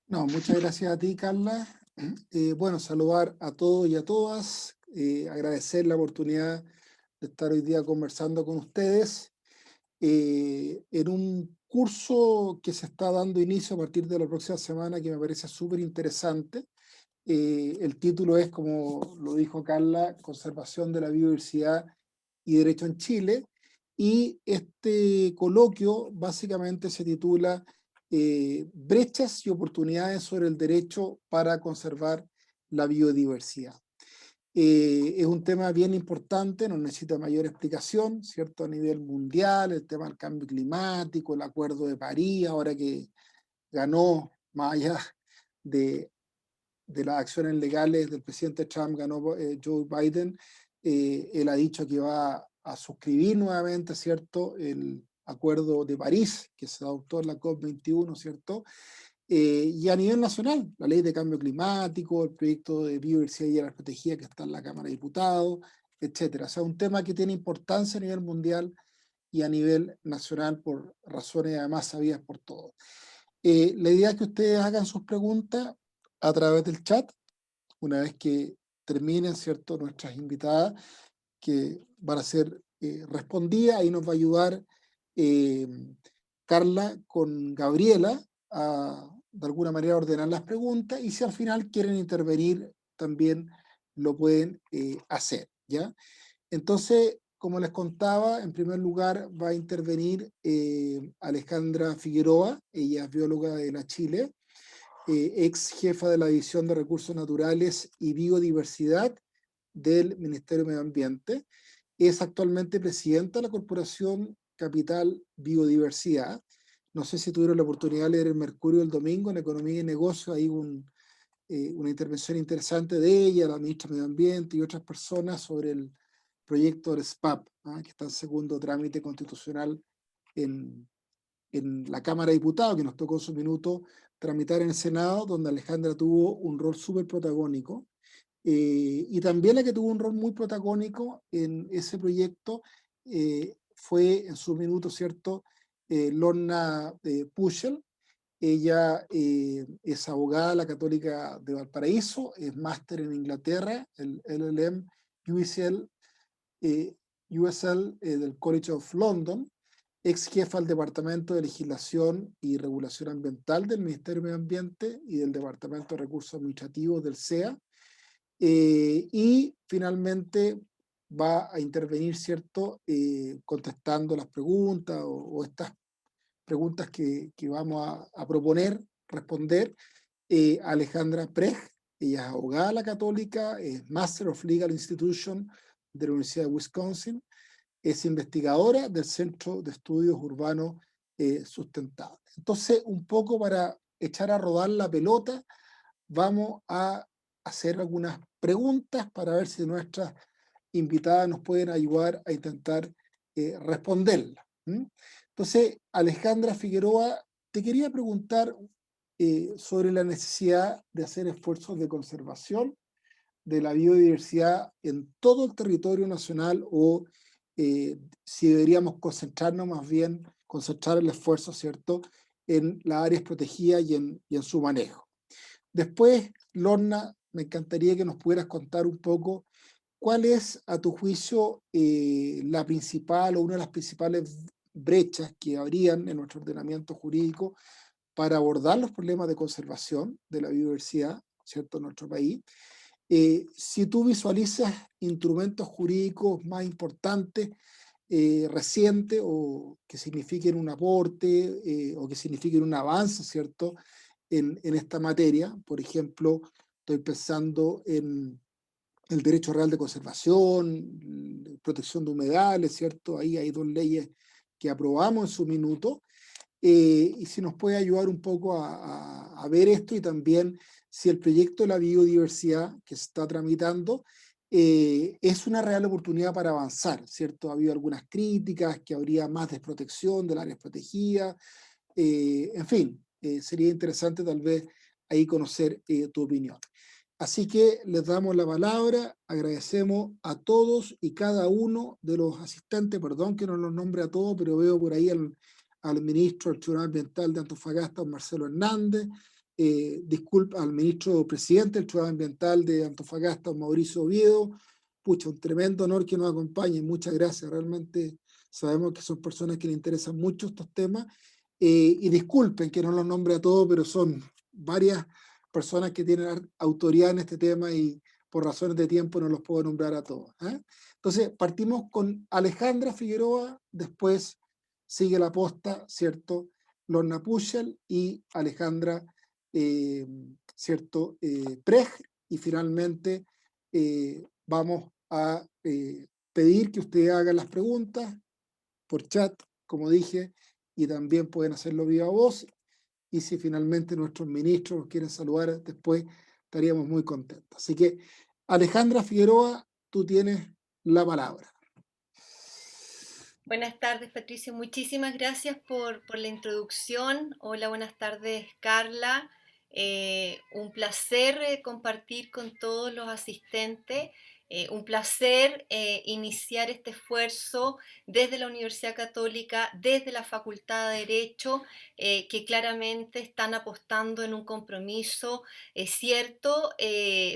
No, muchas gracias a ti, Carla. Bueno, saludar a todos y a todas, agradecer la oportunidad de estar hoy día conversando con ustedes en un curso que se está dando inicio a partir de la próxima semana que me parece súper interesante. El título es, como lo dijo Carla, Conservación de la Biodiversidad y Derecho en Chile. Y este coloquio básicamente se titula Brechas y oportunidades sobre el derecho para conservar la biodiversidad. Es un tema bien importante, no necesita mayor explicación, ¿cierto? A nivel mundial, el tema del cambio climático, el Acuerdo de París, ahora que ganó, más allá de las acciones legales del presidente Trump, ganó Joe Biden, él ha dicho que va a suscribir nuevamente, ¿cierto?, el Acuerdo de París, que se adoptó en la COP21, ¿cierto? Y a nivel nacional, la ley de cambio climático, el proyecto de biodiversidad y áreas protegidas que está en la Cámara de Diputados, etcétera. O sea, un tema que tiene importancia a nivel mundial y a nivel nacional por razones además sabidas por todos. La idea es que ustedes hagan sus preguntas a través del chat, una vez que terminen, ¿cierto?, nuestras invitadas, que van a ser respondidas. Ahí nos va a ayudar eh, Carla con Gabriela a, de alguna manera, ordenar las preguntas, y si al final quieren intervenir, también lo pueden hacer, ¿ya? Entonces, como les contaba, en primer lugar va a intervenir Alejandra Figueroa, ella es bióloga de la Chile, ex jefa de la División de Recursos Naturales y Biodiversidad del Ministerio de Medio Ambiente. Es actualmente presidenta de la Corporación Capital Biodiversidad. No sé si tuvieron la oportunidad de leer el Mercurio el domingo en Economía y Negocio, hay una intervención interesante de ella, la ministra de Medio Ambiente y otras personas sobre el proyecto del SPAP, que está en segundo trámite constitucional en, en la Cámara de Diputados, que nos tocó en su minuto tramitar en el Senado, donde Alejandra tuvo un rol súper protagónico. Y también la que tuvo un rol muy protagónico en ese proyecto fue en su minuto, ¿cierto? Lorna Puschel. Ella es abogada de la Católica de Valparaíso, es máster en Inglaterra, el LLM USL, eh, USL del College of London, ex jefa del Departamento de Legislación y Regulación Ambiental del Ministerio de Medio Ambiente y del Departamento de Recursos Administrativos del CEA, y finalmente va a intervenir, ¿cierto?, contestando las preguntas o estas preguntas que vamos a proponer, responder, Alejandra Prej. Ella es abogada de la Católica, es Master of Legal Institution de la Universidad de Wisconsin, es investigadora del Centro de Estudios Urbanos Sustentables. Entonces, un poco para echar a rodar la pelota, vamos a hacer algunas preguntas para ver si nuestras invitadas nos pueden ayudar a intentar responderlas. Entonces, Alejandra Figueroa, te quería preguntar sobre la necesidad de hacer esfuerzos de conservación de la biodiversidad en todo el territorio nacional, o si deberíamos concentrarnos más bien, concentrar el esfuerzo, ¿cierto?, en las áreas protegidas y en su manejo. Después, Lorna, me encantaría que nos pudieras contar un poco cuál es, a tu juicio, la principal o una de las principales brechas que habrían en nuestro ordenamiento jurídico para abordar los problemas de conservación de la biodiversidad, ¿cierto?, en nuestro país. Si tú visualizas instrumentos jurídicos más importantes, recientes, o que signifiquen un aporte o que signifiquen un avance, ¿cierto?, en esta materia. Por ejemplo, estoy pensando en el derecho real de conservación, protección de humedales, ¿cierto? Ahí hay dos leyes que aprobamos en su minuto, y si nos puede ayudar un poco a ver esto, y también si el proyecto de la biodiversidad que se está tramitando es una real oportunidad para avanzar, ¿cierto? Ha habido algunas críticas, que habría más desprotección del área protegida, en fin, sería interesante tal vez ahí conocer tu opinión. Así que les damos la palabra, agradecemos a todos y cada uno de los asistentes, perdón que no los nombre a todos, pero veo por ahí al ministro del Tribunal Ambiental de Antofagasta, Marcelo Hernández, disculpa al ministro presidente del Tribunal Ambiental de Antofagasta, Mauricio Oviedo. Pucha, un tremendo honor que nos acompañe. Muchas gracias. Realmente sabemos que son personas que le interesan mucho estos temas. Y disculpen que no los nombre a todos, pero son varias personas que tienen autoridad en este tema y por razones de tiempo no los puedo nombrar a todos. Entonces, partimos con Alejandra Figueroa, después sigue la posta, ¿cierto? Lorna Puchel y Alejandra, ¿cierto? Prej, y finalmente vamos a pedir que ustedes hagan las preguntas por chat, como dije, y también pueden hacerlo viva voz. Y si finalmente nuestros ministros nos quieren saludar después, estaríamos muy contentos. Así que, Alejandra Figueroa, tú tienes la palabra. Buenas tardes, Patricio. Muchísimas gracias por la introducción. Hola, buenas tardes, Carla. Un placer compartir con todos los asistentes. Un placer iniciar este esfuerzo desde la Universidad Católica, desde la Facultad de Derecho, que claramente están apostando en un compromiso cierto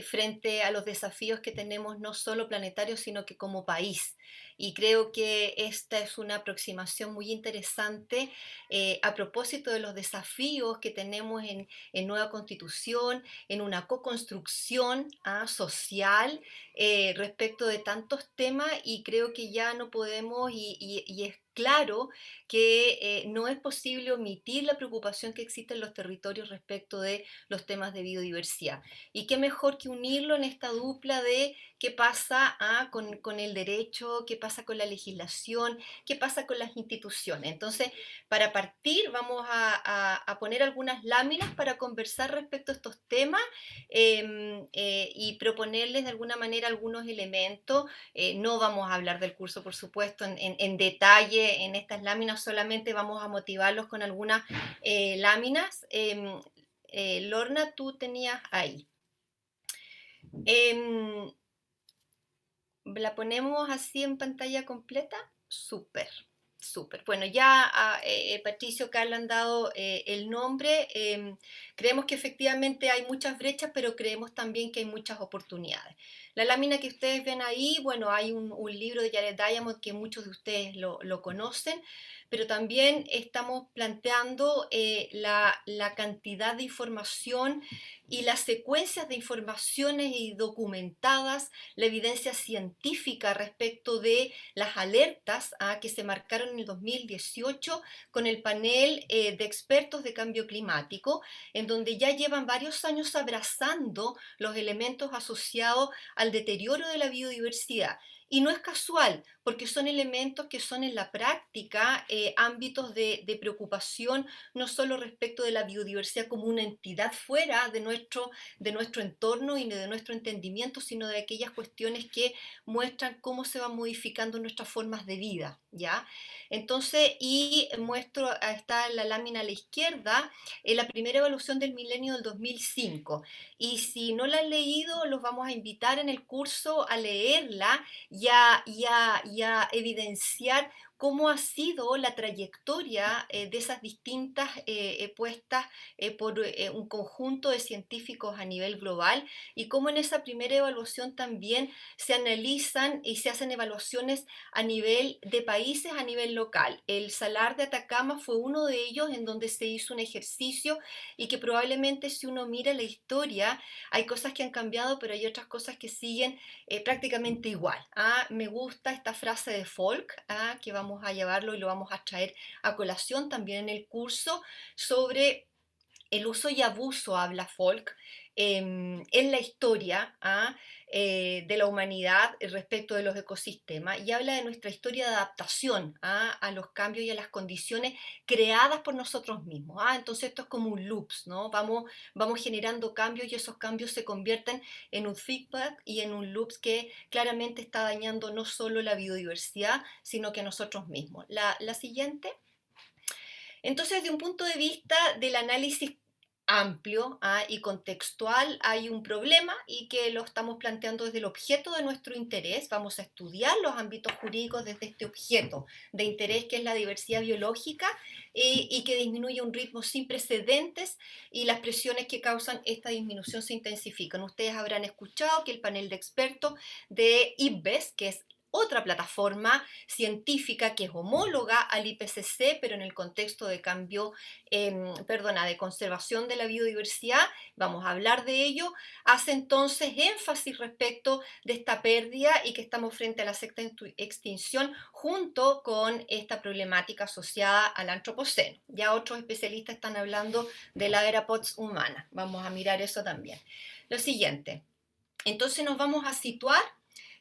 frente a los desafíos que tenemos no solo planetarios, sino que como país. Y creo que esta es una aproximación muy interesante a propósito de los desafíos que tenemos en nueva constitución, en una co-construcción social respecto de tantos temas, y creo que ya no podemos, y es claro que no es posible omitir la preocupación que existe en los territorios respecto de los temas de biodiversidad. Y qué mejor que unirlo en esta dupla de qué pasa con el derecho, qué pasa con la legislación, qué pasa con las instituciones. Entonces, para partir, vamos a poner algunas láminas para conversar respecto a estos temas y proponerles de alguna manera algunos elementos. No vamos a hablar del curso, por supuesto, en detalle en estas láminas, solamente vamos a motivarlos con algunas láminas. Lorna, tú tenías ahí. ¿La ponemos así en pantalla completa? Súper, súper. Bueno, ya Patricio, Carla han dado el nombre. Creemos que efectivamente hay muchas brechas, pero creemos también que hay muchas oportunidades. La lámina que ustedes ven ahí, bueno, hay un libro de Jared Diamond que muchos de ustedes lo conocen, pero también estamos planteando la cantidad de información y las secuencias de informaciones y documentadas, la evidencia científica respecto de las alertas que se marcaron en el 2018 con el panel de expertos de cambio climático, en donde ya llevan varios años abrazando los elementos asociados al deterioro de la biodiversidad. Y no es casual, porque son elementos que son en la práctica ámbitos de preocupación, no solo respecto de la biodiversidad como una entidad fuera de nuestro entorno y de nuestro entendimiento, sino de aquellas cuestiones que muestran cómo se van modificando nuestras formas de vida, ¿ya? Entonces, y muestro, está la lámina a la izquierda, la primera evaluación del milenio del 2005. Y si no la han leído, los vamos a invitar en el curso a leerla y a evidenciar cómo ha sido la trayectoria de esas distintas puestas por un conjunto de científicos a nivel global, y cómo en esa primera evaluación también se analizan y se hacen evaluaciones a nivel de países, a nivel local. El Salar de Atacama fue uno de ellos en donde se hizo un ejercicio, y que probablemente, si uno mira la historia, hay cosas que han cambiado, pero hay otras cosas que siguen prácticamente igual. Me gusta esta frase de Folk, que vamos a llevarlo y lo vamos a traer a colación también en el curso, sobre el uso y abuso, habla Folk, en la historia de la humanidad respecto de los ecosistemas, y habla de nuestra historia de adaptación a los cambios y a las condiciones creadas por nosotros mismos. Entonces esto es como un loops, ¿no? Vamos generando cambios, y esos cambios se convierten en un feedback y en un loops que claramente está dañando no solo la biodiversidad, sino que a nosotros mismos. La siguiente. Entonces, de un punto de vista del análisis amplio y contextual hay un problema y que lo estamos planteando desde el objeto de nuestro interés. Vamos a estudiar los ámbitos jurídicos desde este objeto de interés que es la diversidad biológica y que disminuye a un ritmo sin precedentes y las presiones que causan esta disminución se intensifican. Ustedes habrán escuchado que el panel de expertos de IPBES, que es otra plataforma científica que es homóloga al IPCC, pero en el contexto de cambio, de conservación de la biodiversidad, vamos a hablar de ello, hace entonces énfasis respecto de esta pérdida y que estamos frente a la sexta extinción junto con esta problemática asociada al antropoceno. Ya otros especialistas están hablando de la era post-humana. Vamos a mirar eso también. Lo siguiente, entonces nos vamos a situar.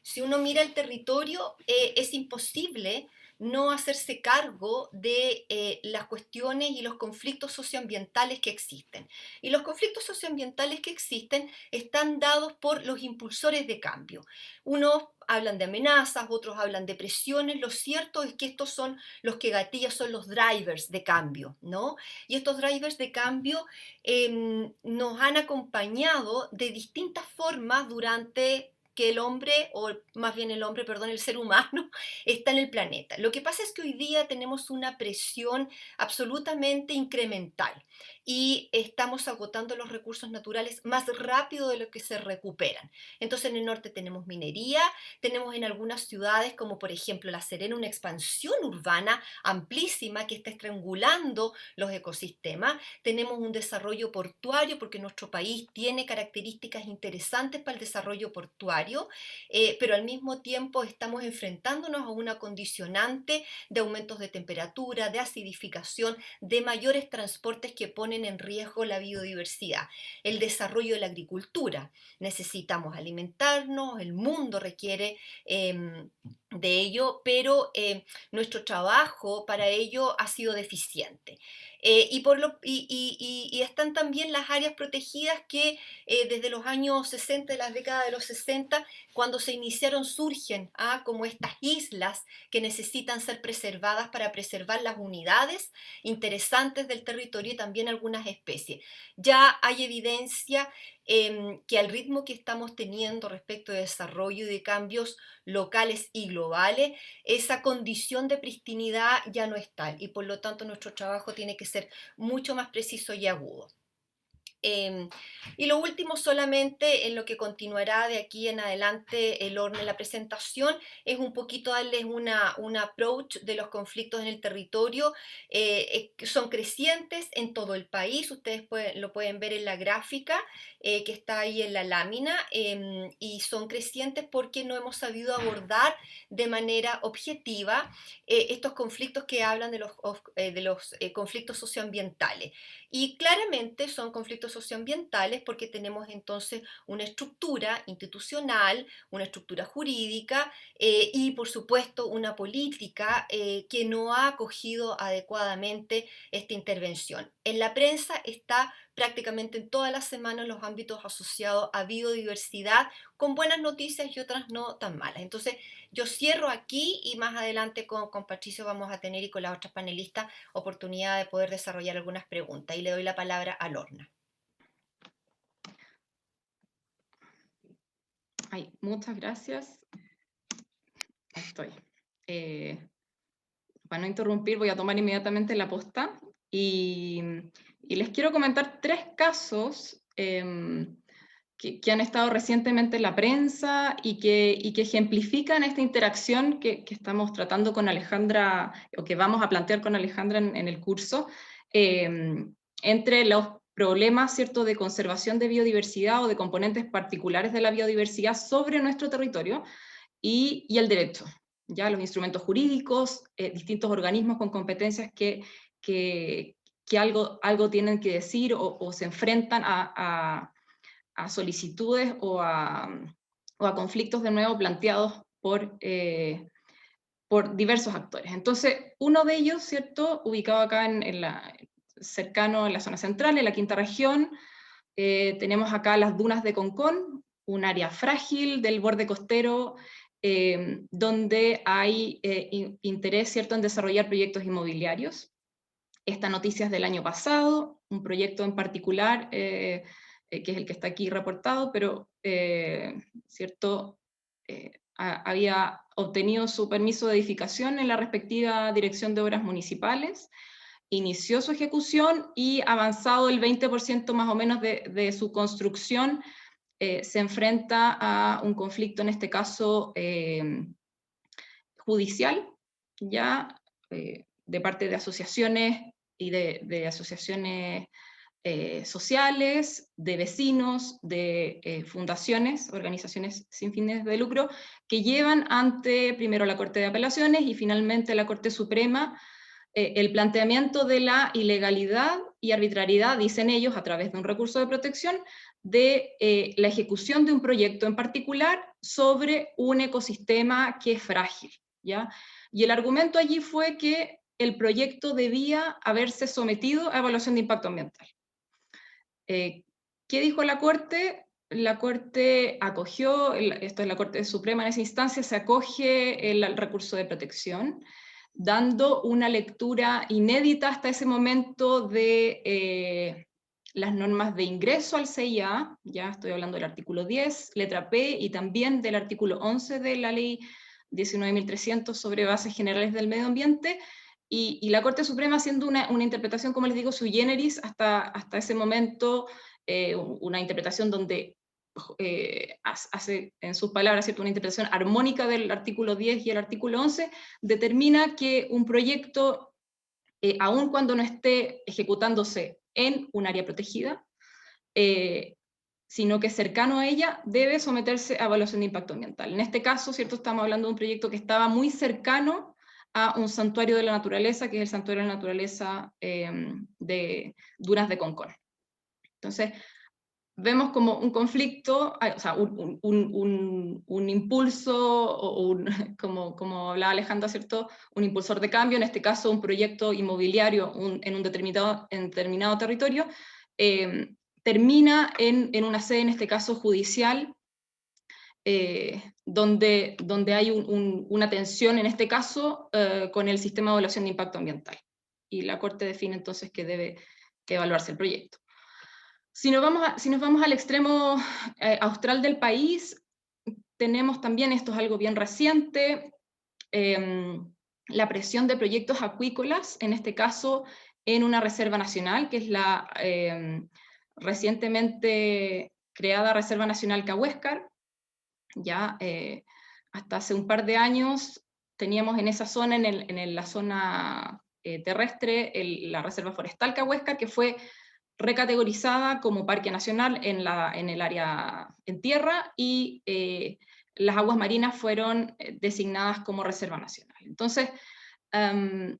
Si uno mira el territorio, es imposible no hacerse cargo de las cuestiones y los conflictos socioambientales que existen. Y los conflictos socioambientales que existen están dados por los impulsores de cambio. Unos hablan de amenazas, otros hablan de presiones. Lo cierto es que estos son los que gatillan, son los drivers de cambio, ¿no? Y estos drivers de cambio nos han acompañado de distintas formas durante que el hombre, o más bien el hombre, perdón, el ser humano, está en el planeta. Lo que pasa es que hoy día tenemos una presión absolutamente incremental y estamos agotando los recursos naturales más rápido de lo que se recuperan. Entonces en el norte tenemos minería, tenemos en algunas ciudades como por ejemplo La Serena una expansión urbana amplísima que está estrangulando los ecosistemas, tenemos un desarrollo portuario porque nuestro país tiene características interesantes para el desarrollo portuario, pero al mismo tiempo estamos enfrentándonos a una condicionante de aumentos de temperatura, de acidificación, de mayores transportes que ponen en riesgo la biodiversidad, el desarrollo de la agricultura. Necesitamos alimentarnos, el mundo requiere de ello, pero nuestro trabajo para ello ha sido deficiente. Y están también las áreas protegidas que desde los años 60, de las décadas de los 60, cuando se iniciaron, surgen como estas islas que necesitan ser preservadas para preservar las unidades interesantes del territorio y también algunas especies. Ya hay evidencia que al ritmo que estamos teniendo respecto de desarrollo y de cambios locales y globales, esa condición de pristinidad ya no es tal y por lo tanto nuestro trabajo tiene que ser mucho más preciso y agudo. Y lo último, solamente en lo que continuará de aquí en adelante el orden de la presentación, es un poquito darles un approach de los conflictos en el territorio. Que son crecientes en todo el país, ustedes lo pueden ver en la gráfica que está ahí en la lámina, y son crecientes porque no hemos sabido abordar de manera objetiva estos conflictos que hablan de los conflictos socioambientales. Y claramente son conflictos socioambientales porque tenemos entonces una estructura institucional, una estructura jurídica y por supuesto una política que no ha acogido adecuadamente esta intervención. En la prensa está prácticamente en todas las semanas los ámbitos asociados a biodiversidad, con buenas noticias y otras no tan malas. Entonces yo cierro aquí y más adelante con Patricio vamos a tener y con las otras panelistas oportunidad de poder desarrollar algunas preguntas. Y le doy la palabra a Lorna. Ay, muchas gracias. Estoy. Para no interrumpir, voy a tomar inmediatamente la posta y les quiero comentar 3 casos que han estado recientemente en la prensa y que ejemplifican esta interacción que estamos tratando con Alejandra, o que vamos a plantear con Alejandra en el curso, entre los problemas, ¿cierto?, de conservación de biodiversidad o de componentes particulares de la biodiversidad sobre nuestro territorio y el derecho, ya los instrumentos jurídicos, distintos organismos con competencias que algo tienen que decir o se enfrentan a solicitudes o a conflictos de nuevo planteados por diversos actores. Entonces, uno de ellos, ¿cierto?, ubicado acá cercano en la zona central, en la quinta región, tenemos acá las dunas de Concón, un área frágil del borde costero, donde hay interés, ¿cierto?, en desarrollar proyectos inmobiliarios. Esta noticia es del año pasado, un proyecto en particular, que es el que está aquí reportado, pero, ¿cierto? Había obtenido su permiso de edificación en la respectiva Dirección de Obras Municipales, inició su ejecución y avanzado el 20% más o menos de su construcción, se enfrenta a un conflicto, en este caso judicial, ya de parte de asociaciones y de asociaciones sociales, de vecinos, de fundaciones, organizaciones sin fines de lucro, que llevan ante primero la Corte de Apelaciones y finalmente la Corte Suprema el planteamiento de la ilegalidad y arbitrariedad, dicen ellos, a través de un recurso de protección, de la ejecución de un proyecto en particular sobre un ecosistema que es frágil, ¿ya? Y el argumento allí fue que el proyecto debía haberse sometido a evaluación de impacto ambiental. ¿Qué dijo la Corte? La Corte acogió, esto es la Corte Suprema en esa instancia, se acoge el recurso de protección, dando una lectura inédita hasta ese momento de las normas de ingreso al CIA, ya estoy hablando del artículo 10, letra P, y también del artículo 11 de la ley 19.300 sobre bases generales del medio ambiente, y la Corte Suprema haciendo una interpretación, como les digo, sui generis hasta ese momento, una interpretación donde hace, en sus palabras, ¿cierto?, una interpretación armónica del artículo 10 y el artículo 11, determina que un proyecto, aun cuando no esté ejecutándose en un área protegida, sino que cercano a ella, debe someterse a evaluación de impacto ambiental. En este caso, ¿cierto?, estamos hablando de un proyecto que estaba muy cercano a un santuario de la naturaleza, que es el Santuario de la Naturaleza de Dunas de Concón. Entonces, vemos como un conflicto, o sea, un impulso, o como hablaba Alejandra, ¿cierto?, un impulsor de cambio, en este caso un proyecto inmobiliario en un determinado territorio, termina en una sede, en este caso judicial, donde hay una tensión, en este caso, con el sistema de evaluación de impacto ambiental. Y la Corte define entonces que debe evaluarse el proyecto. Si nos vamos al extremo austral del país, tenemos también, esto es algo bien reciente, la presión de proyectos acuícolas, en este caso en una reserva nacional, que es la recientemente creada Reserva Nacional Cahuéscar. Ya hasta hace un par de años teníamos en esa zona, en la zona terrestre, la Reserva Forestal Cahuéscar, que fue recategorizada como parque nacional en el área en tierra, y las aguas marinas fueron designadas como reserva nacional. Entonces, hay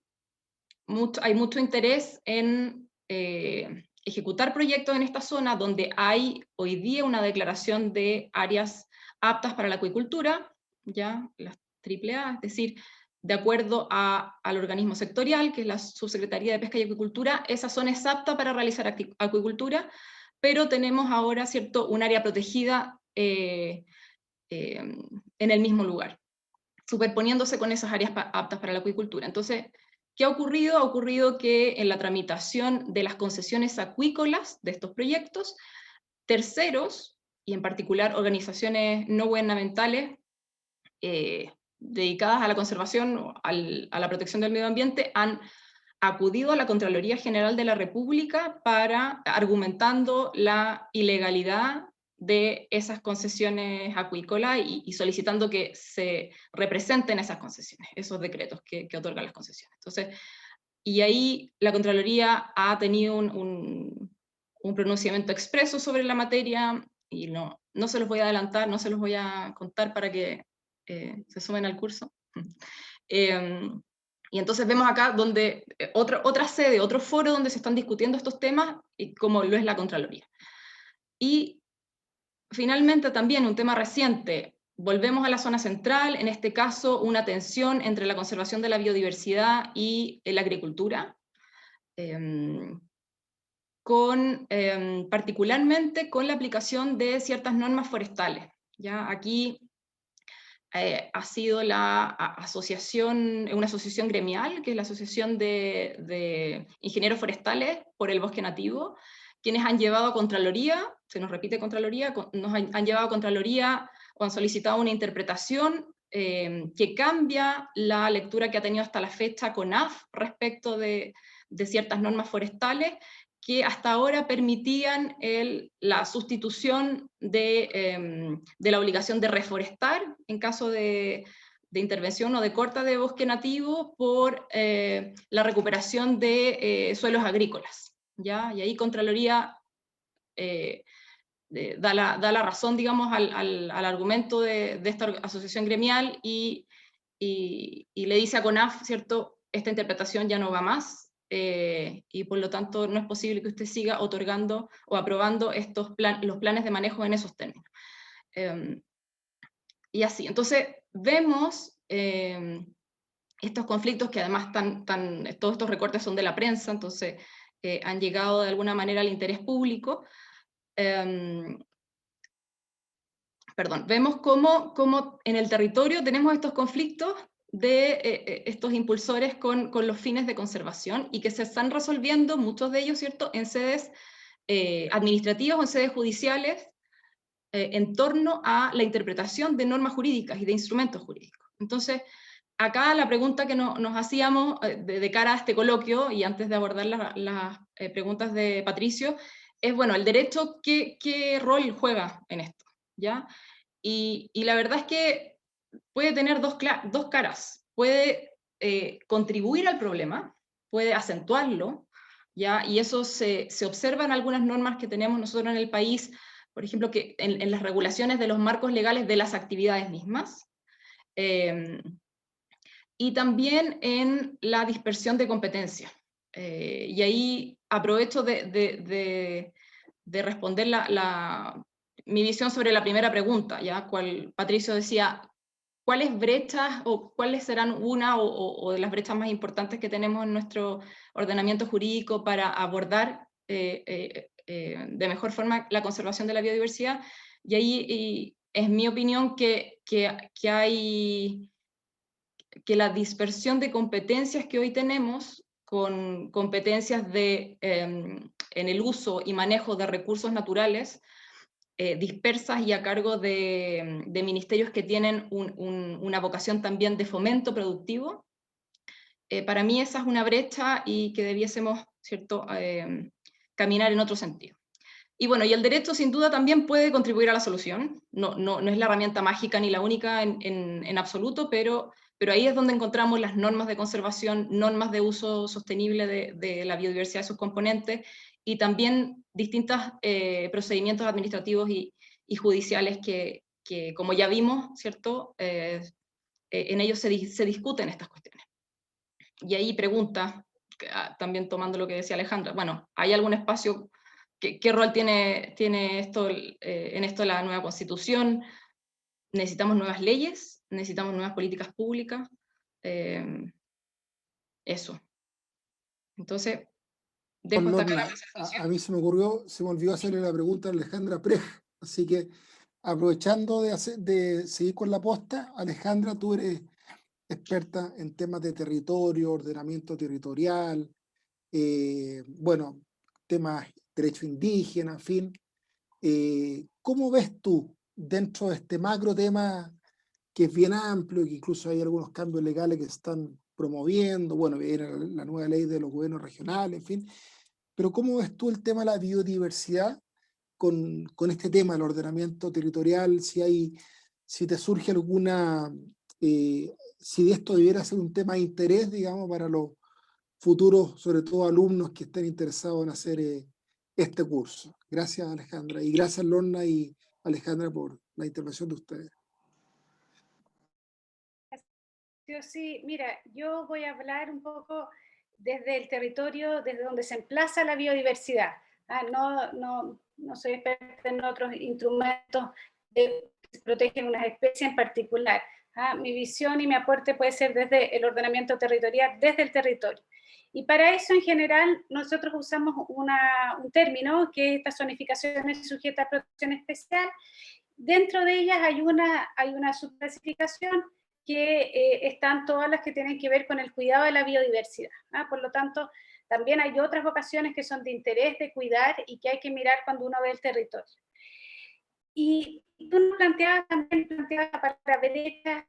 mucho interés en ejecutar proyectos en esta zona, donde hay hoy día una declaración de áreas aptas para la acuicultura, ya las AAA, es decir, de acuerdo al organismo sectorial, que es la Subsecretaría de Pesca y Acuicultura, esa zona es apta para realizar acuicultura, pero tenemos ahora, ¿cierto?, un área protegida en el mismo lugar, superponiéndose con esas áreas aptas para la acuicultura. Entonces, ¿qué ha ocurrido? Ha ocurrido que en la tramitación de las concesiones acuícolas de estos proyectos, terceros, y en particular organizaciones no gubernamentales, dedicadas a la conservación o a la protección del medio ambiente, han acudido a la Contraloría General de la República argumentando la ilegalidad de esas concesiones acuícolas y solicitando que se representen esas concesiones, esos decretos que otorgan las concesiones. Entonces, y ahí la Contraloría ha tenido un pronunciamiento expreso sobre la materia, y no se los voy a adelantar, no se los voy a contar para que se sumen al curso. Y entonces vemos acá donde otra sede, otro foro donde se están discutiendo estos temas, y como lo es la Contraloría. Y finalmente también un tema reciente, volvemos a la zona central, en este caso una tensión entre la conservación de la biodiversidad y la agricultura, particularmente con la aplicación de ciertas normas forestales. ¿Ya? Aquí ha sido una asociación gremial, que es la Asociación de Ingenieros Forestales por el Bosque Nativo, quienes han llevado a Contraloría, se nos repite Contraloría, nos han llevado a Contraloría o han solicitado una interpretación que cambia la lectura que ha tenido hasta la fecha CONAF respecto de ciertas normas forestales, que hasta ahora permitían la sustitución de la obligación de reforestar en caso de intervención o de corta de bosque nativo por la recuperación de suelos agrícolas, ¿ya? Y ahí Contraloría da la razón, digamos, al argumento de esta asociación gremial y le dice a CONAF, ¿cierto?, esta interpretación ya no va más, y por lo tanto no es posible que usted siga otorgando o aprobando los planes de manejo en esos términos. Y así, entonces vemos estos conflictos que además todos estos recortes son de la prensa, entonces han llegado de alguna manera al interés público. Vemos cómo en el territorio tenemos estos conflictos de estos impulsores con los fines de conservación y que se están resolviendo, muchos de ellos, ¿cierto?, en sedes administrativas o en sedes judiciales en torno a la interpretación de normas jurídicas y de instrumentos jurídicos. Entonces, acá la pregunta que nos hacíamos de cara a este coloquio, y antes de abordar las preguntas de Patricio, es, bueno, el derecho, ¿qué rol juega en esto? ¿Ya? Y la verdad es que puede tener dos caras. Puede contribuir al problema, puede acentuarlo, ¿ya? Y eso se observa en algunas normas que tenemos nosotros en el país, por ejemplo, que en las regulaciones de los marcos legales de las actividades mismas, y también en la dispersión de competencia. Y ahí aprovecho de responder mi visión sobre la primera pregunta, ¿ya? Patricio decía, ¿cuáles brechas o cuáles serán una o de las brechas más importantes que tenemos en nuestro ordenamiento jurídico para abordar de mejor forma la conservación de la biodiversidad? Y ahí es mi opinión que la dispersión de competencias que hoy tenemos, con competencias en el uso y manejo de recursos naturales, dispersas y a cargo de ministerios que tienen una vocación también de fomento productivo. Para mí esa es una brecha y que debiésemos, ¿cierto?, caminar en otro sentido. Y bueno, y el derecho sin duda también puede contribuir a la solución, no es la herramienta mágica ni la única en absoluto, pero ahí es donde encontramos las normas de conservación, normas de uso sostenible de la biodiversidad de sus componentes, y también distintos procedimientos administrativos y judiciales que, como ya vimos, ¿cierto?, en ellos se discuten estas cuestiones. Y ahí pregunta, también tomando lo que decía Alejandra, bueno, ¿hay algún espacio? ¿Qué rol tiene esto en esto la nueva Constitución? ¿Necesitamos nuevas leyes? ¿Necesitamos nuevas políticas públicas? Eso. Entonces, dejo hasta acá la Lorna, presentación. a mí se me olvidó hacerle la pregunta a Alejandra Prej, así que aprovechando de seguir con la posta, Alejandra, tú eres experta en temas de territorio, ordenamiento territorial, bueno, temas derecho indígena, en fin. ¿Cómo ves tú dentro de este macro tema que es bien amplio y que incluso hay algunos cambios legales que se están promoviendo? Bueno, viene la nueva ley de los gobiernos regionales, en fin. Pero ¿cómo ves tú el tema de la biodiversidad con este tema del ordenamiento territorial? Si te surge alguna, si esto debiera ser un tema de interés, digamos, para los futuros, sobre todo alumnos que estén interesados en hacer este curso. Gracias, Alejandra. Y gracias, Lorna y Alejandra, por la intervención de ustedes. Sí, mira, yo voy a hablar un poco desde el territorio, desde donde se emplaza la biodiversidad. No soy experta en otros instrumentos que protegen unas especies en particular. Mi visión y mi aporte puede ser desde el ordenamiento territorial, desde el territorio. Y para eso, en general, nosotros usamos un término que es esta zonificación es sujeta a protección especial, Dentro de ellas hay una subclasificación que están todas las que tienen que ver con el cuidado de la biodiversidad. Por lo tanto, también hay otras vocaciones que son de interés, de cuidar y que hay que mirar cuando uno ve el territorio. Y tú nos planteabas también, para la derecha,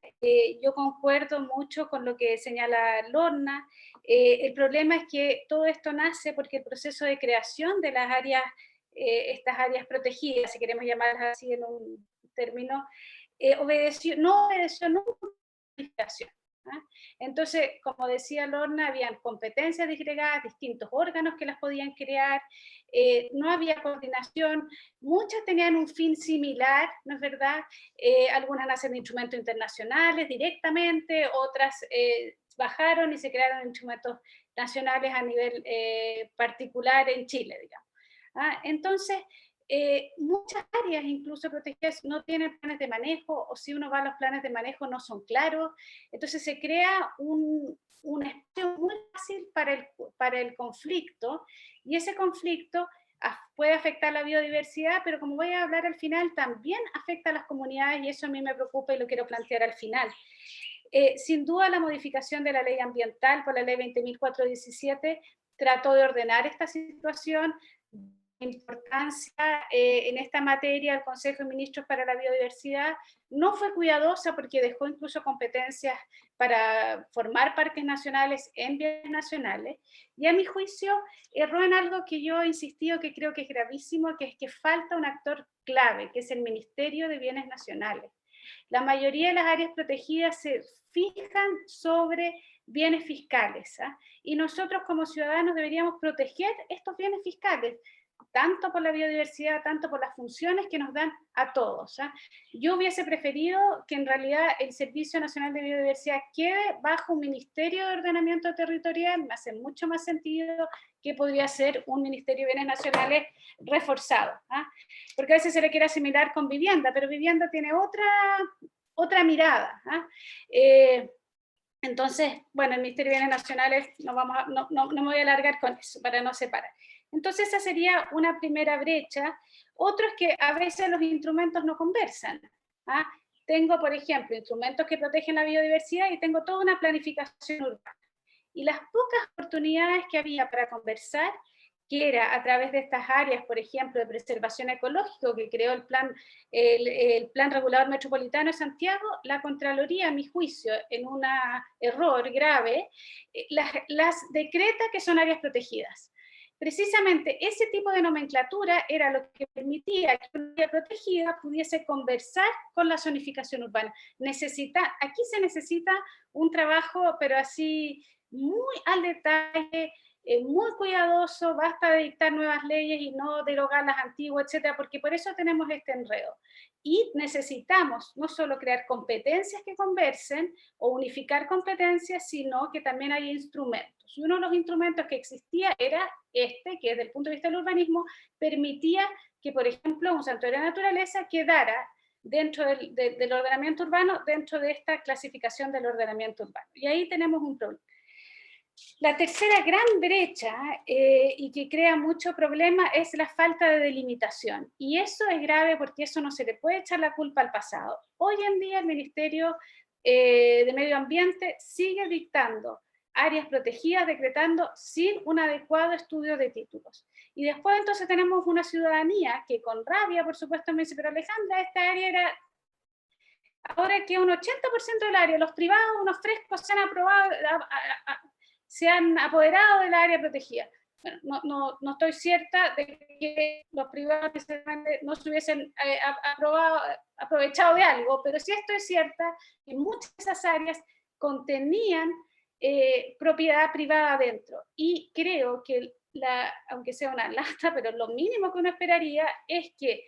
yo concuerdo mucho con lo que señala Lorna. El problema es que todo esto nace porque el proceso de creación de las áreas, estas áreas protegidas, si queremos llamarlas así en un término, no obedeció nunca a la planificación. Entonces, como decía Lorna, habían competencias disgregadas, distintos órganos que las podían crear, no había coordinación, muchas tenían un fin similar, ¿no es verdad? Algunas nacen de instrumentos internacionales directamente, otras bajaron y se crearon instrumentos nacionales a nivel particular en Chile, digamos. Entonces, muchas áreas incluso protegidas no tienen planes de manejo, o si uno va a los planes de manejo no son claros, entonces se crea un espacio muy fácil para el conflicto, y ese conflicto puede afectar la biodiversidad, pero como voy a hablar al final, también afecta a las comunidades, y eso a mí me preocupa y lo quiero plantear al final. Sin duda la modificación de la ley ambiental por la ley 20.417 trató de ordenar esta situación. Importancia en esta materia el Consejo de Ministros para la Biodiversidad no fue cuidadosa porque dejó incluso competencias para formar parques nacionales en bienes nacionales, y a mi juicio erró en algo que yo he insistido que creo que es gravísimo, que es que falta un actor clave, que es el Ministerio de Bienes Nacionales. La mayoría de las áreas protegidas se fijan sobre bienes fiscales, y nosotros como ciudadanos deberíamos proteger estos bienes fiscales, tanto por la biodiversidad, tanto por las funciones que nos dan a todos. Yo hubiese preferido que en realidad el Servicio Nacional de Biodiversidad quede bajo un Ministerio de Ordenamiento Territorial, me hace mucho más sentido que podría ser un Ministerio de Bienes Nacionales reforzado, porque a veces se le quiere asimilar con vivienda, pero vivienda tiene otra mirada. Entonces, bueno, el Ministerio de Bienes Nacionales, no me voy a alargar con eso, para no separar. Entonces esa sería una primera brecha. Otro es que a veces los instrumentos no conversan. Tengo, por ejemplo, instrumentos que protegen la biodiversidad y tengo toda una planificación urbana. Y las pocas oportunidades que había para conversar, que era a través de estas áreas, por ejemplo, de preservación ecológica que creó el Plan Regulador Metropolitano de Santiago, la Contraloría, a mi juicio, en un error grave, las decreta que son áreas protegidas. Precisamente ese tipo de nomenclatura era lo que permitía que una área protegida pudiese conversar con la zonificación urbana. Aquí se necesita un trabajo, pero así muy al detalle, muy cuidadoso, basta de dictar nuevas leyes y no derogar las antiguas, etcétera, porque por eso tenemos este enredo. Y necesitamos no solo crear competencias que conversen o unificar competencias, sino que también hay instrumentos. Y uno de los instrumentos que existía era que desde el punto de vista del urbanismo, permitía que, por ejemplo, un santuario de naturaleza quedara dentro del ordenamiento urbano, dentro de esta clasificación del ordenamiento urbano. Y ahí tenemos un problema. La tercera gran brecha y que crea mucho problema es la falta de delimitación. Y eso es grave porque eso no se le puede echar la culpa al pasado. Hoy en día el Ministerio de Medio Ambiente sigue dictando áreas protegidas, decretando sin un adecuado estudio de títulos. Y después entonces tenemos una ciudadanía que con rabia, por supuesto, me dice, pero Alejandra, esta área era... Ahora que un 80% del área, los privados, unos frescos se han aprobado... se han apoderado del área protegida. Bueno, no estoy cierta de que los privados no se hubiesen aprovechado de algo, pero sí estoy cierta que muchas de esas áreas contenían propiedad privada dentro. Y creo que, aunque sea una lata, pero lo mínimo que uno esperaría es que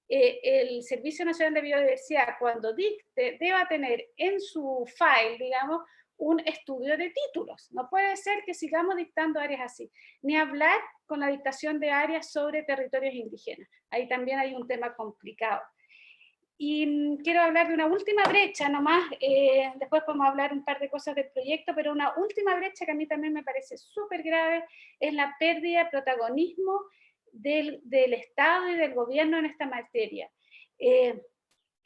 el Servicio Nacional de Biodiversidad, cuando dicte, deba tener en su file, digamos, un estudio de títulos. No puede ser que sigamos dictando áreas así, ni hablar con la dictación de áreas sobre territorios indígenas. Ahí también hay un tema complicado. Y quiero hablar de una última brecha nomás, después podemos hablar un par de cosas del proyecto, pero una última brecha que a mí también me parece súper grave es la pérdida de protagonismo del Estado y del gobierno en esta materia.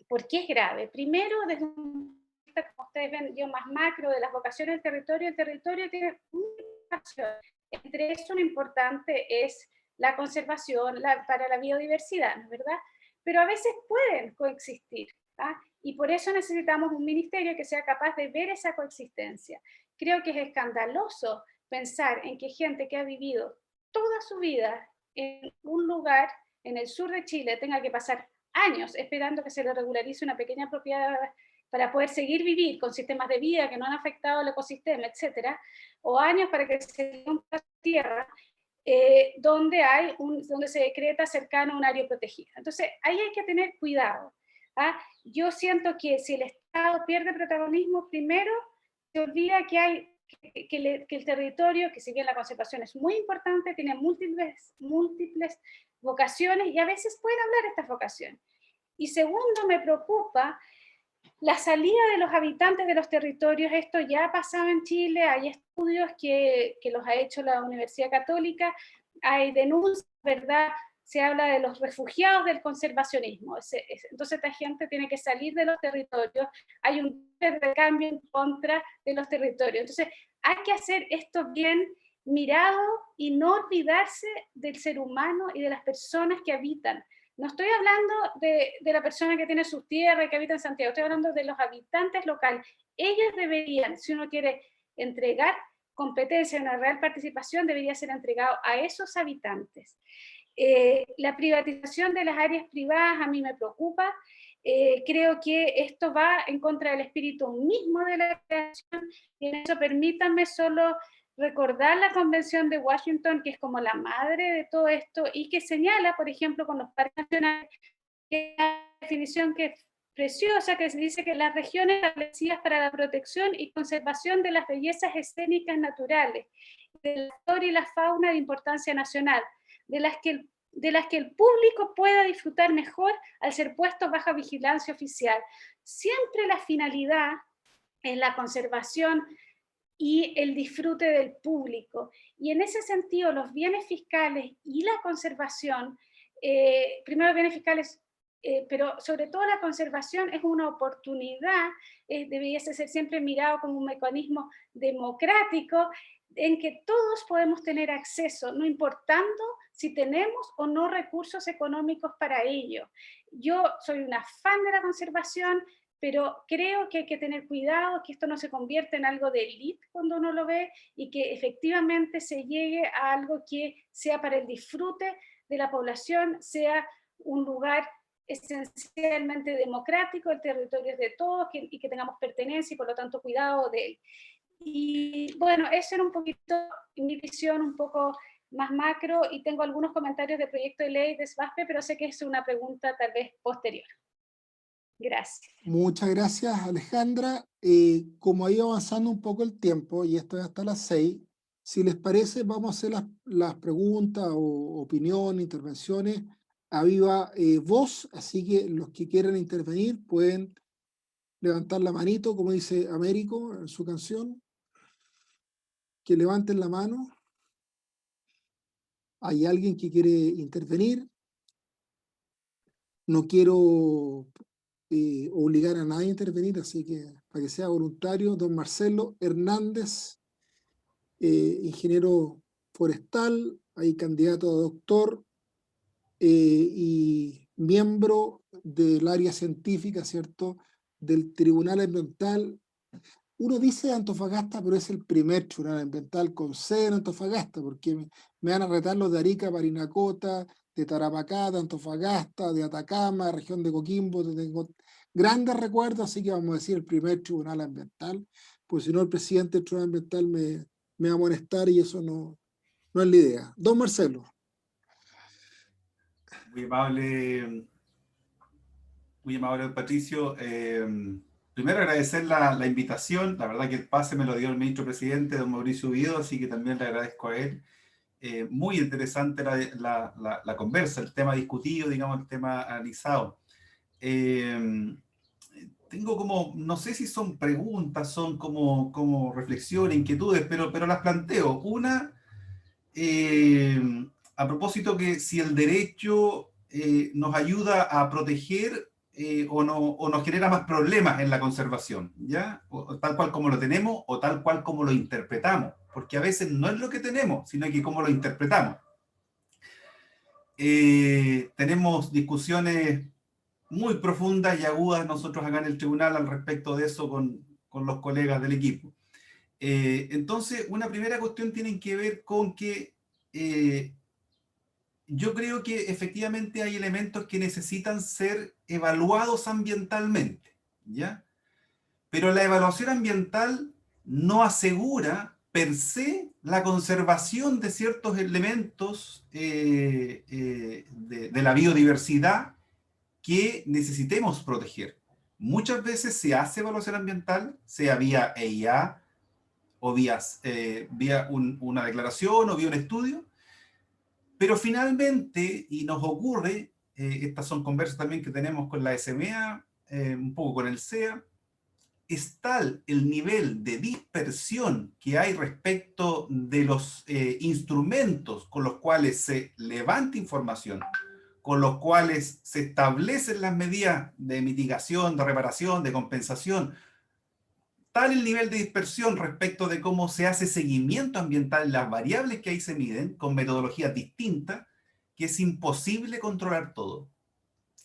¿Por qué es grave? Primero, desde un punto de vista, como ustedes ven, yo más macro de las vocaciones del territorio, el territorio tiene una vocación. Entre eso lo importante es la conservación para la biodiversidad, ¿no es verdad? Pero a veces pueden coexistir, ¿ah? Y por eso necesitamos un ministerio que sea capaz de ver esa coexistencia. Creo que es escandaloso pensar en que gente que ha vivido toda su vida en un lugar en el sur de Chile tenga que pasar años esperando que se le regularice una pequeña propiedad para poder seguir vivir con sistemas de vida que no han afectado al ecosistema, etcétera, o años para que se dé un pedazo de tierra donde se decreta cercano a un área protegida. Entonces, ahí hay que tener cuidado. ¿Ah? Yo siento que si el Estado pierde protagonismo, primero se olvida que el territorio, que si bien la conservación es muy importante, tiene múltiples vocaciones y a veces pueden hablar estas vocaciones. Y segundo, me preocupa la salida de los habitantes de los territorios. Esto ya ha pasado en Chile, hay estudios que los ha hecho la Universidad Católica, hay denuncias, ¿verdad? Se habla de los refugiados del conservacionismo. Entonces esta gente tiene que salir de los territorios, hay un recambio en contra de los territorios. Entonces hay que hacer esto bien mirado y no olvidarse del ser humano y de las personas que habitan. No estoy hablando de la persona que tiene sus tierras y que habita en Santiago, estoy hablando de los habitantes locales. Ellos deberían, si uno quiere entregar competencia, una real participación, debería ser entregado a esos habitantes. La privatización de las áreas privadas a mí me preocupa. Creo que esto va en contra del espíritu mismo de la creación, y en eso permítanme solo recordar la Convención de Washington, que es como la madre de todo esto, y que señala, por ejemplo, con los parques nacionales, que es una definición que es preciosa, que se dice que las regiones establecidas para la protección y conservación de las bellezas escénicas naturales, de la flora y la fauna de importancia nacional, de las que el público pueda disfrutar mejor al ser puestos bajo vigilancia oficial. Siempre la finalidad es la conservación y el disfrute del público. Y en ese sentido, los bienes fiscales y la conservación, primero bienes fiscales, pero sobre todo la conservación es una oportunidad, debería ser siempre mirado como un mecanismo democrático en que todos podemos tener acceso, no importando si tenemos o no recursos económicos para ello. Yo soy una fan de la conservación, pero creo que hay que tener cuidado que esto no se convierta en algo de élite cuando uno lo ve y que efectivamente se llegue a algo que sea para el disfrute de la población, sea un lugar esencialmente democrático, el territorio es de todos y que tengamos pertenencia y por lo tanto cuidado de él. Y bueno, esa era un poquito mi visión un poco más macro y tengo algunos comentarios de proyecto de ley de SBASPE, pero sé que es una pregunta tal vez posterior. Gracias. Muchas gracias, Alejandra. Como ha ido avanzando un poco el tiempo, y esto es hasta las 6, si les parece, vamos a hacer las preguntas o opiniones, intervenciones a viva voz, así que los que quieran intervenir pueden levantar la manito, como dice Américo en su canción, que levanten la mano. ¿Hay alguien que quiere intervenir? No quiero obligar a nadie a intervenir, así que para que sea voluntario, don Marcelo Hernández, ingeniero forestal, hay candidato a doctor y miembro del área científica, ¿cierto?, del Tribunal Ambiental. Uno dice Antofagasta, pero es el primer tribunal ambiental con sede en Antofagasta, porque me van a retar los de Arica, Parinacota, de Tarapacá, de Antofagasta, de Atacama, región de Coquimbo. Tengo grandes recuerdos, así que vamos a decir el primer tribunal ambiental, pues si no el presidente del tribunal ambiental me va a molestar y eso no es la idea. Don Marcelo. Muy amable Patricio. Primero agradecer la invitación, la verdad que el pase me lo dio el ministro presidente, don Mauricio Vido, así que también le agradezco a él. Muy interesante la conversa, el tema discutido, digamos, el tema analizado. Tengo como, no sé si son preguntas, son como reflexiones, inquietudes, pero las planteo. Una, a propósito que si el derecho nos ayuda a proteger o nos genera más problemas en la conservación, ¿ya? O tal cual como lo tenemos o tal cual como lo interpretamos, porque a veces no es lo que tenemos, sino que cómo lo interpretamos. Tenemos discusiones muy profundas y agudas nosotros acá en el tribunal al respecto de eso con los colegas del equipo. Entonces, una primera cuestión tiene que ver con que yo creo que efectivamente hay elementos que necesitan ser evaluados ambientalmente, ¿ya? Pero la evaluación ambiental no asegura per se la conservación de ciertos elementos de la biodiversidad que necesitemos proteger. Muchas veces se hace evaluación ambiental, sea vía EIA o vía una declaración o vía un estudio, pero finalmente, y nos ocurre, estas son conversas también que tenemos con la SMA, un poco con el SEA, es tal el nivel de dispersión que hay respecto de los instrumentos con los cuales se levanta información, con los cuales se establecen las medidas de mitigación, de reparación, de compensación, tal el nivel de dispersión respecto de cómo se hace seguimiento ambiental, las variables que ahí se miden, con metodologías distintas, que es imposible controlar todo.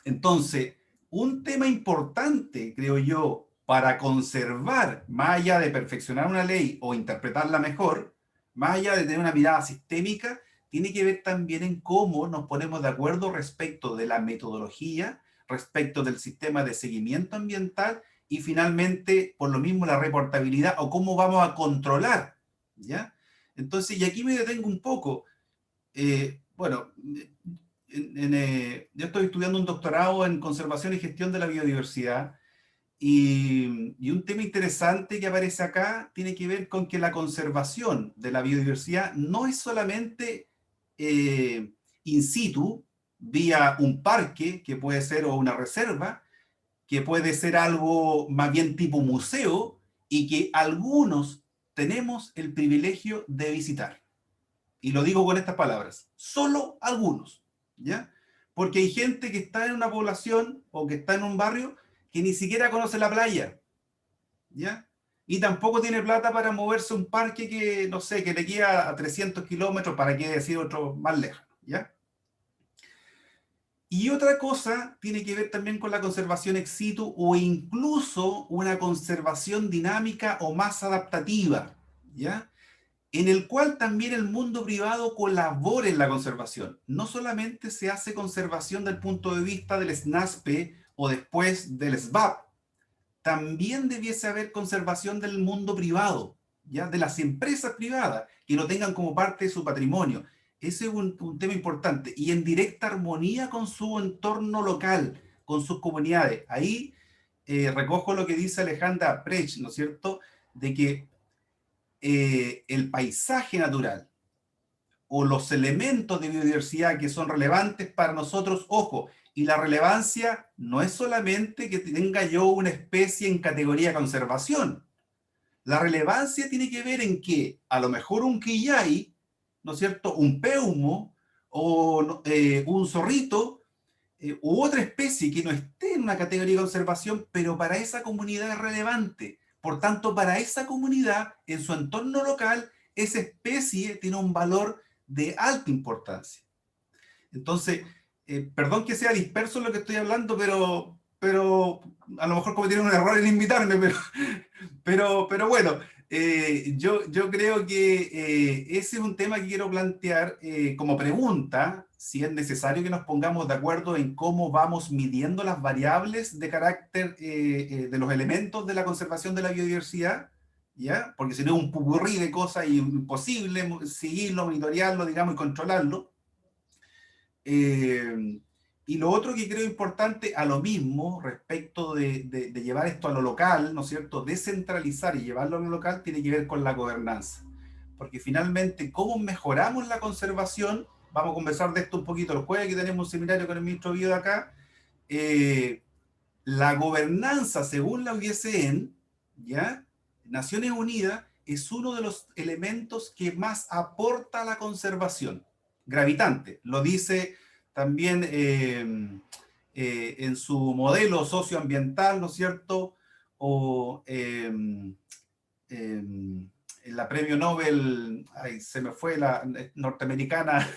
Entonces, un tema importante, creo yo, para conservar, más allá de perfeccionar una ley o interpretarla mejor, más allá de tener una mirada sistémica, tiene que ver también en cómo nos ponemos de acuerdo respecto de la metodología, respecto del sistema de seguimiento ambiental y finalmente, por lo mismo, la reportabilidad o cómo vamos a controlar, ¿ya? Entonces, y aquí me detengo un poco. Bueno, yo estoy estudiando un doctorado en conservación y gestión de la biodiversidad y un tema interesante que aparece acá tiene que ver con que la conservación de la biodiversidad no es solamente in situ, vía un parque, que puede ser, o una reserva, que puede ser algo más bien tipo museo y que algunos tenemos el privilegio de visitar. Y lo digo con estas palabras, solo algunos, ¿ya? Porque hay gente que está en una población o que está en un barrio que ni siquiera conoce la playa, ¿ya? Y tampoco tiene plata para moverse a un parque que, no sé, que le queda a 300 kilómetros, para qué decir otro más lejos, ¿ya? Y otra cosa tiene que ver también con la conservación ex situ o incluso una conservación dinámica o más adaptativa, ¿ya? En el cual también el mundo privado colabora en la conservación. No solamente se hace conservación del punto de vista del SNASPE o después del SBAP, también debiese haber conservación del mundo privado, ¿ya? De las empresas privadas, que lo tengan como parte de su patrimonio. Ese es un tema importante y en directa armonía con su entorno local, con sus comunidades. Ahí recojo lo que dice Alejandra Prech, ¿no es cierto?, de que el paisaje natural o los elementos de biodiversidad que son relevantes para nosotros, ojo, y la relevancia no es solamente que tenga yo una especie en categoría de conservación. La relevancia tiene que ver en que a lo mejor un quillay, ¿no es cierto?, un peumo o un zorrito u otra especie que no esté en una categoría de conservación, pero para esa comunidad es relevante. Por tanto, para esa comunidad, en su entorno local, esa especie tiene un valor de alta importancia. Entonces, perdón que sea disperso lo que estoy hablando, pero a lo mejor cometieron un error en invitarme, pero bueno, yo creo que ese es un tema que quiero plantear como pregunta, si es necesario que nos pongamos de acuerdo en cómo vamos midiendo las variables de carácter de los elementos de la conservación de la biodiversidad, ¿ya? Porque si no es un pupurrí de cosas imposible seguirlo, monitorearlo, digamos, y controlarlo. Y lo otro que creo importante, a lo mismo, respecto de llevar esto a lo local, ¿no es cierto? Descentralizar y llevarlo a lo local tiene que ver con la gobernanza. Porque finalmente, ¿cómo mejoramos la conservación? Vamos a conversar de esto un poquito el jueves, que tenemos un seminario con el ministro Vío de acá. La gobernanza, según la UISN, ¿ya? Naciones Unidas, es uno de los elementos que más aporta a la conservación. Gravitante, lo dice también en su modelo socioambiental, ¿no es cierto? O la premio Nobel, ay, se me fue la norteamericana,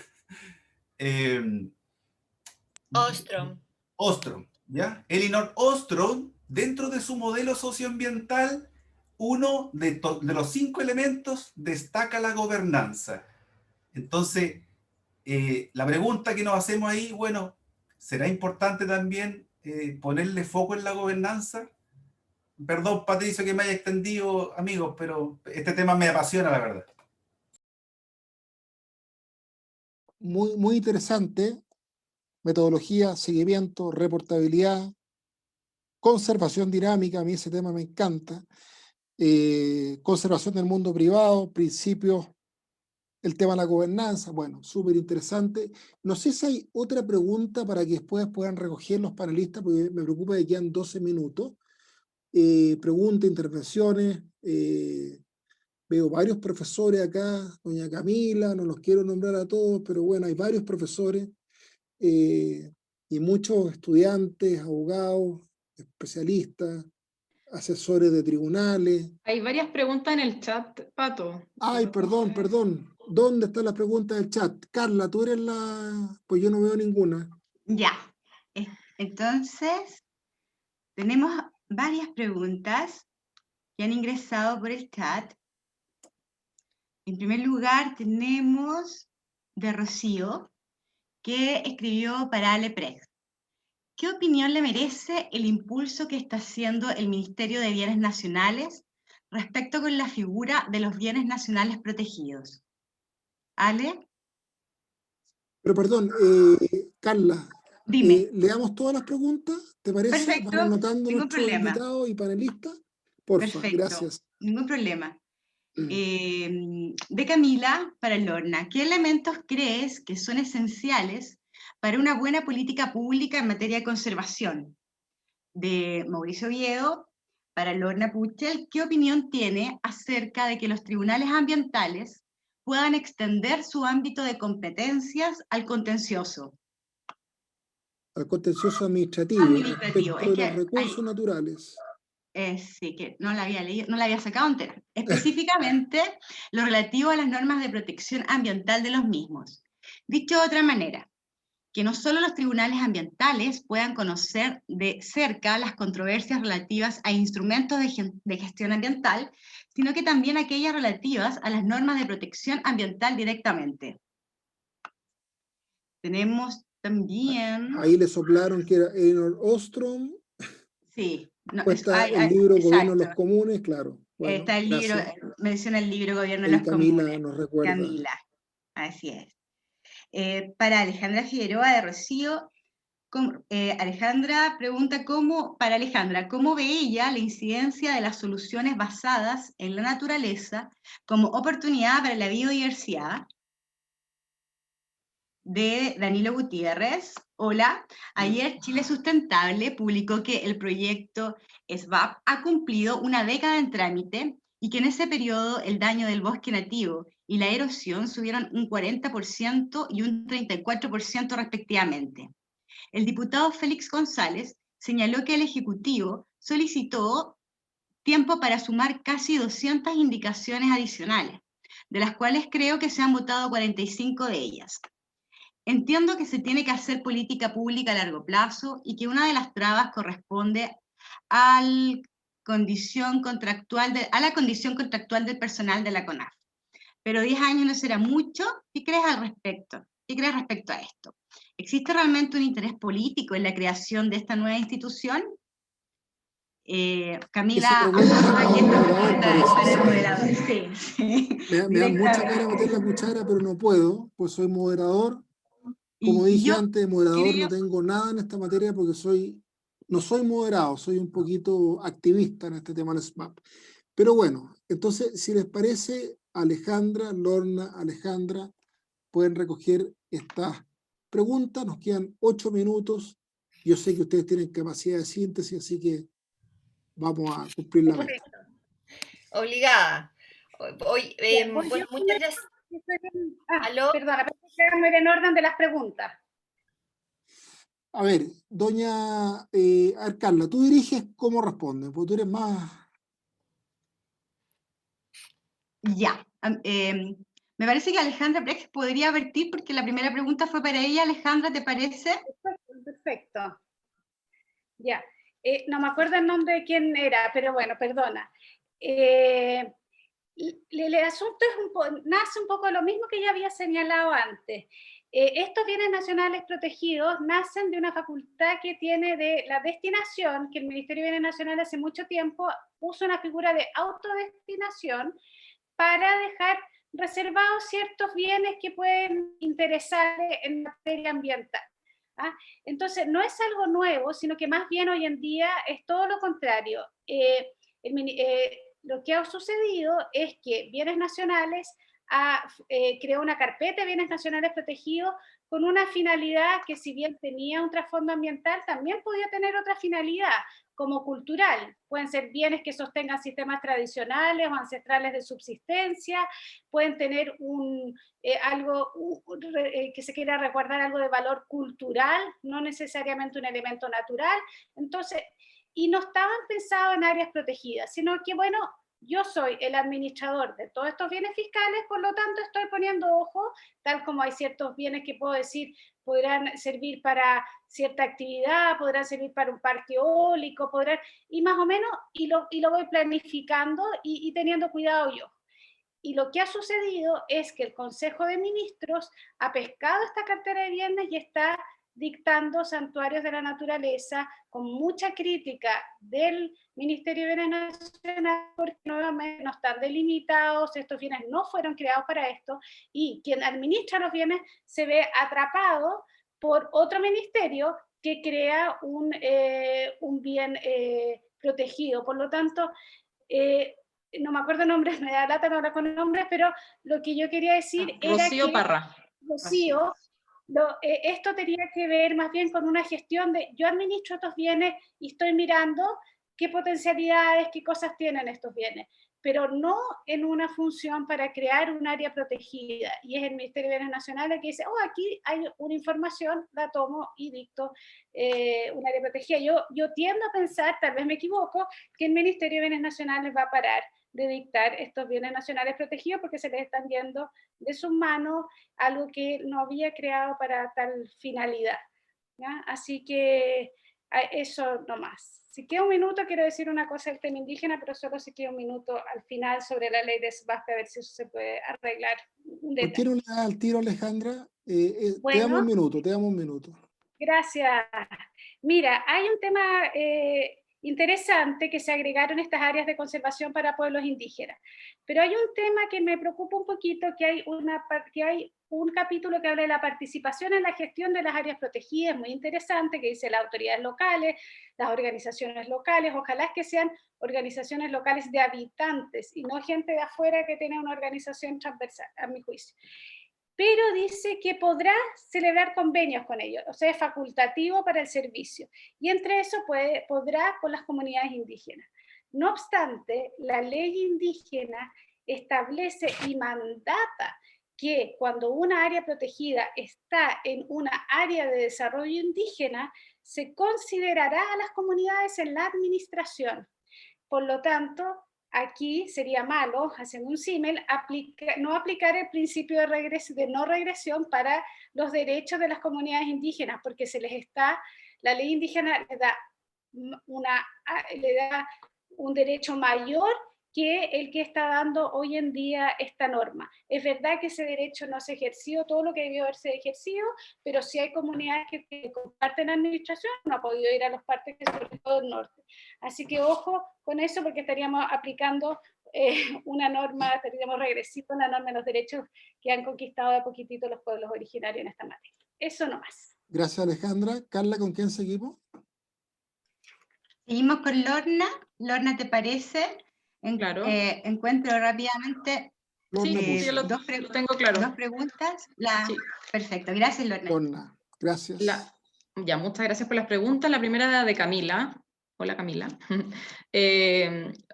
Ostrom. Ostrom, ¿ya? Elinor Ostrom, dentro de su modelo socioambiental, uno de los 5 elementos destaca la gobernanza. Entonces, la pregunta que nos hacemos ahí, bueno, ¿será importante también ponerle foco en la gobernanza? Perdón, Patricio, que me haya extendido, amigos, pero este tema me apasiona, la verdad. Muy, muy interesante. Metodología, seguimiento, reportabilidad, conservación dinámica, a mí ese tema me encanta. Conservación del mundo privado, principios, el tema de la gobernanza, bueno, súper interesante. No sé si hay otra pregunta para que después puedan recoger los panelistas, porque me preocupa que quedan 12 minutos. Preguntas, intervenciones. Veo varios profesores acá, doña Camila, no los quiero nombrar a todos, pero bueno, hay varios profesores y muchos estudiantes, abogados, especialistas, asesores de tribunales. Hay varias preguntas en el chat, Pato. Ay, perdón. ¿Dónde está la pregunta del chat? Carla, tú eres la... Pues yo no veo ninguna. Ya. Entonces, tenemos varias preguntas que han ingresado por el chat. En primer lugar, tenemos de Rocío, que escribió para Alepress. ¿Qué opinión le merece el impulso que está haciendo el Ministerio de Bienes Nacionales respecto con la figura de los bienes nacionales protegidos? ¿Ale? Pero perdón, Carla, Dime. leamos todas las preguntas, ¿te parece? Perfecto, Van anotando ningún nuestros problema. invitados y panelistas. Porfa, Perfecto, gracias. ningún problema. De Camila para Lorna, ¿qué elementos crees que son esenciales para una buena política pública en materia de conservación? De Mauricio Viedo para Lorna Puchel, ¿qué opinión tiene acerca de que los tribunales ambientales puedan extender su ámbito de competencias al contencioso? Al contencioso administrativo Administrativo. respecto de los recursos naturales. Sí, que no la había leído, no la había sacado entera. Específicamente, lo relativo a las normas de protección ambiental de los mismos. Dicho de otra manera, que no solo los tribunales ambientales puedan conocer de cerca las controversias relativas a instrumentos de gestión ambiental, sino que también aquellas relativas a las normas de protección ambiental directamente. Tenemos también... Ahí le soplaron que era Elinor Ostrom. Sí. No, Está el libro Gobierno de los Comunes, claro. Bueno, está el libro, gracias. menciona el libro Gobierno de Ahí los Camila Comunes. nos recuerda. Camila, así es. Para Alejandra Figueroa de Rocío, Alejandra pregunta para Alejandra, ¿cómo ve ella la incidencia de las soluciones basadas en la naturaleza como oportunidad para la biodiversidad? De Danilo Gutiérrez, hola, ayer Chile Sustentable publicó que el proyecto SVAP ha cumplido una década en trámite y que en ese periodo el daño del bosque nativo y la erosión subieron un 40% y un 34% respectivamente. El diputado Félix González señaló que el Ejecutivo solicitó tiempo para sumar casi 200 indicaciones adicionales, de las cuales creo que se han votado 45 de ellas. Entiendo que se tiene que hacer política pública a largo plazo y que una de las trabas corresponde a la condición contractual del personal de la CONAF. Pero 10 años no será mucho. ¿Qué crees al respecto? ¿Qué crees respecto a esto? ¿Existe realmente un interés político en la creación de esta nueva institución? Camila, me da mucha cara meter la cuchara, pero no puedo, pues soy moderador. Como dije antes, moderador no tengo nada en esta materia porque no soy moderado, soy un poquito activista en este tema del SMAP. Pero bueno, entonces, si les parece, Alejandra, Lorna, Alejandra, pueden recoger estas preguntas. Nos quedan 8 minutos. Yo sé que ustedes tienen capacidad de síntesis, así que vamos a cumplir la meta. Obligada. Bueno, muchas gracias. ¿Aló? Perdona, pero no era en orden de las preguntas. A ver, doña a ver, Carla, tú diriges, ¿cómo respondes? Porque tú eres más... Ya. Me parece que Alejandra Brecht podría vertir porque la primera pregunta fue para ella. Alejandra, ¿te parece? Perfecto. Ya. No me acuerdo el nombre de quién era, pero bueno, perdona. El asunto nace un poco lo mismo que ya había señalado antes. Estos bienes nacionales protegidos nacen de una facultad que tiene de la destinación, que el Ministerio de Bienes Nacionales hace mucho tiempo puso una figura de autodestinación para dejar reservados ciertos bienes que pueden interesarle en materia ambiental. ¿Ah? Entonces, no es algo nuevo, sino que más bien hoy en día es todo lo contrario. Lo que ha sucedido es que Bienes Nacionales creó una carpeta de bienes nacionales protegidos con una finalidad que, si bien tenía un trasfondo ambiental, también podía tener otra finalidad, como cultural. Pueden ser bienes que sostengan sistemas tradicionales o ancestrales de subsistencia, pueden tener algo que se quiera resguardar, algo de valor cultural, no necesariamente un elemento natural. Entonces, y no estaban pensados en áreas protegidas, sino que, bueno, yo soy el administrador de todos estos bienes fiscales, por lo tanto estoy poniendo ojo, tal como hay ciertos bienes que puedo decir podrán servir para cierta actividad, podrán servir para un parque eólico, y más o menos, y lo voy planificando y teniendo cuidado yo. Y lo que ha sucedido es que el Consejo de Ministros ha pescado esta cartera de bienes y está dictando santuarios de la naturaleza con mucha crítica del Ministerio de Bienes Nacionales, porque nuevamente no están delimitados, estos bienes no fueron creados para esto, y quien administra los bienes se ve atrapado por otro ministerio que crea un bien protegido. Por lo tanto, no me acuerdo nombres, me da lata no hablar con nombres, pero lo que yo quería decir era Rocío que... Parra. Rocío, esto tenía que ver más bien con una gestión de, yo administro estos bienes y estoy mirando qué potencialidades, qué cosas tienen estos bienes, pero no en una función para crear un área protegida. Y es el Ministerio de Bienes Nacionales que dice, aquí hay una información, la tomo y dicto un área protegida. Yo tiendo a pensar, tal vez me equivoco, que el Ministerio de Bienes Nacionales va a parar de dictar estos bienes nacionales protegidos porque se les están yendo de sus manos algo que no había creado para tal finalidad. ¿Ya? Así que eso nomás. Si queda un minuto, quiero decir una cosa del tema indígena, pero solo si queda un minuto al final sobre la ley de SBASP, a ver si eso se puede arreglar. ¿Por qué no le das al tiro, Alejandra? Te Bueno, damos un minuto, te damos un minuto. Gracias. Mira, hay un tema interesante que se agregaron estas áreas de conservación para pueblos indígenas, pero hay un tema que me preocupa un poquito, que hay un capítulo que habla de la participación en la gestión de las áreas protegidas, muy interesante, que dice las autoridades locales, las organizaciones locales, ojalá que sean organizaciones locales de habitantes y no gente de afuera que tiene una organización transversal, a mi juicio. Pero dice que podrá celebrar convenios con ellos, o sea, es facultativo para el servicio, y entre eso podrá con las comunidades indígenas. No obstante, la ley indígena establece y mandata que cuando una área protegida está en una área de desarrollo indígena, se considerará a las comunidades en la administración. Por lo tanto, aquí sería malo, haciendo un símil, no aplicar el principio de no regresión para los derechos de las comunidades indígenas, porque la ley indígena le da un derecho mayor que el que está dando hoy en día esta norma. Es verdad que ese derecho no se ha ejercido todo lo que debió haberse ejercido, pero sí hay comunidades que comparten administración, no ha podido ir a los parques, sobre todo del norte. Así que ojo con eso, porque estaríamos aplicando una norma, estaríamos regresivo en la norma de los derechos que han conquistado de poquitito los pueblos originarios en esta materia. Eso nomás. Gracias, Alejandra. Carla, ¿con quién seguimos? Seguimos con Lorna. Lorna, ¿te parece? Claro. Encuentro rápidamente Sí, lo tengo claro. Dos preguntas. Sí. Perfecto, gracias, Lorna. Lorna, gracias. Muchas gracias por las preguntas. La primera de Camila. Hola, Camila.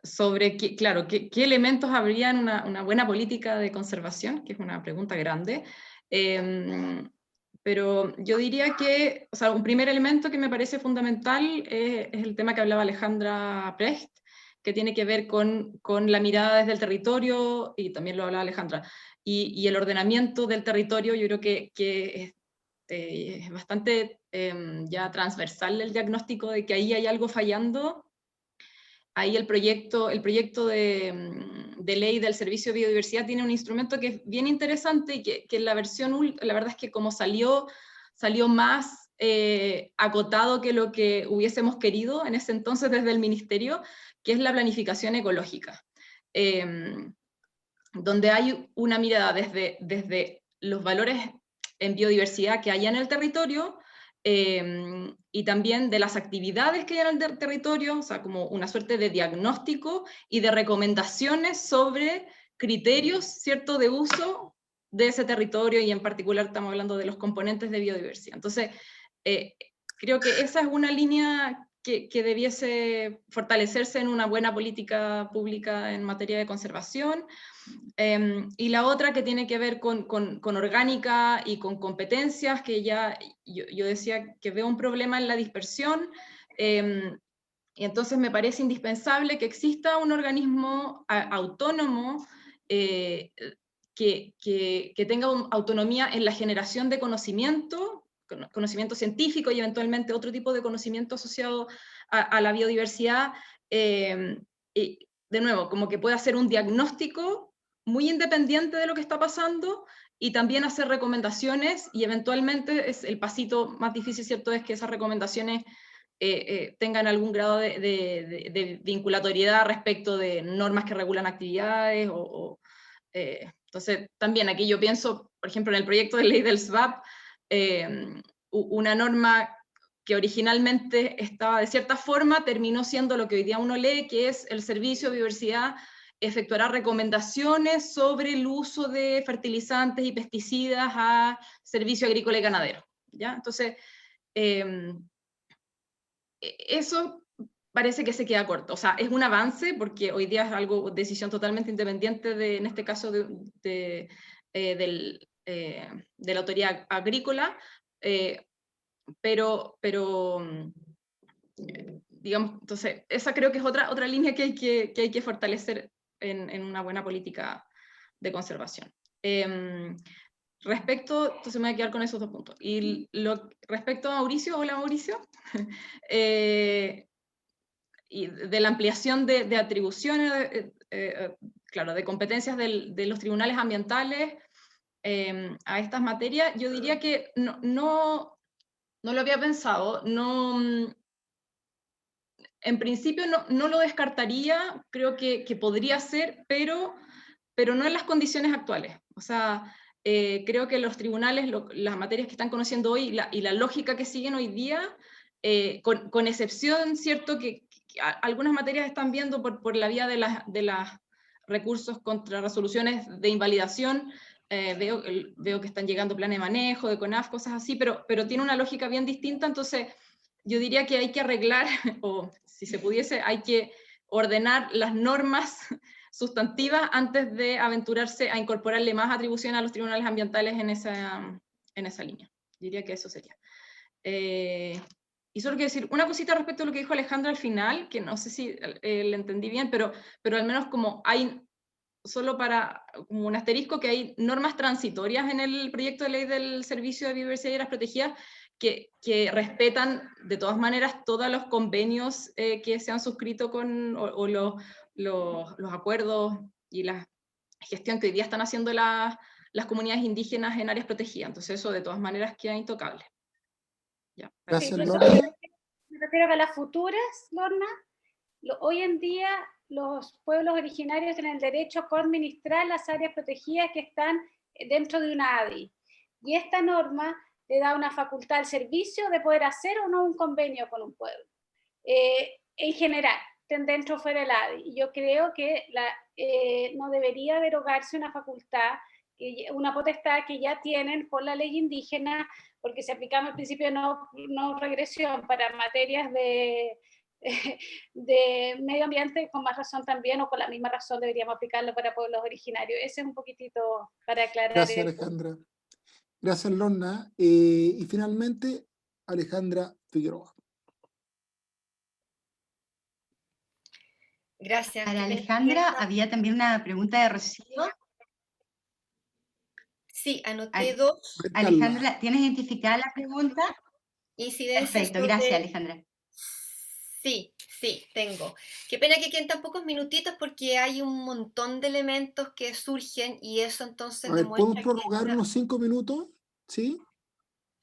Sobre qué elementos habría en una buena política de conservación, que es una pregunta grande. pero yo diría que, o sea, un primer elemento que me parece fundamental es el tema que hablaba Alejandra Precht, que tiene que ver con la mirada desde el territorio, y también lo hablaba Alejandra, y el ordenamiento del territorio. Yo creo que es bastante ya transversal el diagnóstico de que ahí hay algo fallando. Ahí el proyecto de ley del Servicio de Biodiversidad tiene un instrumento que es bien interesante y que en la versión, la verdad es que como salió más acotado que lo que hubiésemos querido en ese entonces desde el Ministerio, que es la planificación ecológica, donde hay una mirada desde los valores en biodiversidad que hay en el territorio, y también de las actividades que hay en el territorio, o sea, como una suerte de diagnóstico y de recomendaciones sobre criterios, ¿cierto?, de uso de ese territorio, y en particular estamos hablando de los componentes de biodiversidad. Entonces, creo que esa es una línea que debiese fortalecerse en una buena política pública en materia de conservación. Y la otra que tiene que ver con orgánica y con competencias, que ya yo decía que veo un problema en la dispersión, y entonces me parece indispensable que exista un organismo autónomo que tenga autonomía en la generación de conocimiento científico y eventualmente otro tipo de conocimiento asociado a la biodiversidad, y de nuevo, como que pueda hacer un diagnóstico muy independiente de lo que está pasando, y también hacer recomendaciones, y eventualmente es el pasito más difícil, ¿cierto?, es que esas recomendaciones tengan algún grado de vinculatoriedad respecto de normas que regulan actividades, entonces también aquí yo pienso, por ejemplo, en el proyecto de ley del SVAP, una norma que originalmente estaba de cierta forma, terminó siendo lo que hoy día uno lee, que es el Servicio de Biodiversidad efectuará recomendaciones sobre el uso de fertilizantes y pesticidas a servicio agrícola y ganadero, ¿ya? Entonces, eso parece que se queda corto. O sea, es un avance porque hoy día es algo, decisión totalmente independiente en este caso de la autoridad agrícola, pero digamos, entonces, esa creo que es otra línea que hay que fortalecer en una buena política de conservación. Entonces me voy a quedar con esos dos puntos. Y respecto a Mauricio, hola Mauricio, y de la ampliación de atribuciones, claro, de competencias de los tribunales ambientales a estas materias, yo diría que no lo había pensado, en principio no lo descartaría, creo que podría ser, pero no en las condiciones actuales. O sea, creo que los tribunales, las materias que están conociendo hoy y la lógica que siguen hoy día, con excepción, ¿cierto?, que algunas materias están viendo por la vía de las recursos contra resoluciones de invalidación, veo que están llegando planes de manejo, de CONAF, cosas así, pero tiene una lógica bien distinta. Entonces yo diría que hay que arreglar, o si se pudiese, hay que ordenar las normas sustantivas antes de aventurarse a incorporarle más atribución a los tribunales ambientales en esa línea. Diría que eso sería. Y solo quiero decir una cosita respecto a lo que dijo Alejandra al final, que no sé si le entendí bien, pero al menos como hay, solo para como un asterisco, que hay normas transitorias en el proyecto de ley del Servicio de Biodiversidad y Áreas Protegidas que respetan de todas maneras todos los convenios que se han suscrito o los acuerdos y la gestión que hoy día están haciendo las comunidades indígenas en áreas protegidas. Entonces eso de todas maneras queda intocable. Ya. Gracias, Sí, Lorna. me refiero a que las futuras, Lorna, hoy en día los pueblos originarios tienen el derecho a administrar las áreas protegidas que están dentro de una ADI. Y esta norma le da una facultad al servicio de poder hacer o no un convenio con un pueblo. En general, dentro o fuera del ADI. Y yo creo que no debería derogarse una facultad, una potestad que ya tienen por la ley indígena, porque si aplicamos el principio de no regresión para materias de medio ambiente, con más razón también, o con la misma razón deberíamos aplicarlo para pueblos originarios. Ese es un poquitito para aclarar. Gracias, Alejandra. Gracias, Lorna. Y finalmente, Alejandra Figueroa. Gracias. Para Qué pena que Alejandra, esta- había también una pregunta de Rocío. Sí, anoté Al- dos. Carla. Alejandra, ¿tienes identificada la pregunta? Incidencias Perfecto, gracias, sobre... Alejandra. Sí, sí, tengo. Qué pena que queden tan pocos minutitos porque hay un montón de elementos que surgen y eso entonces A ver, ¿podemos demuestra que es prorrogar una... unos 5 minutos? ¿Sí?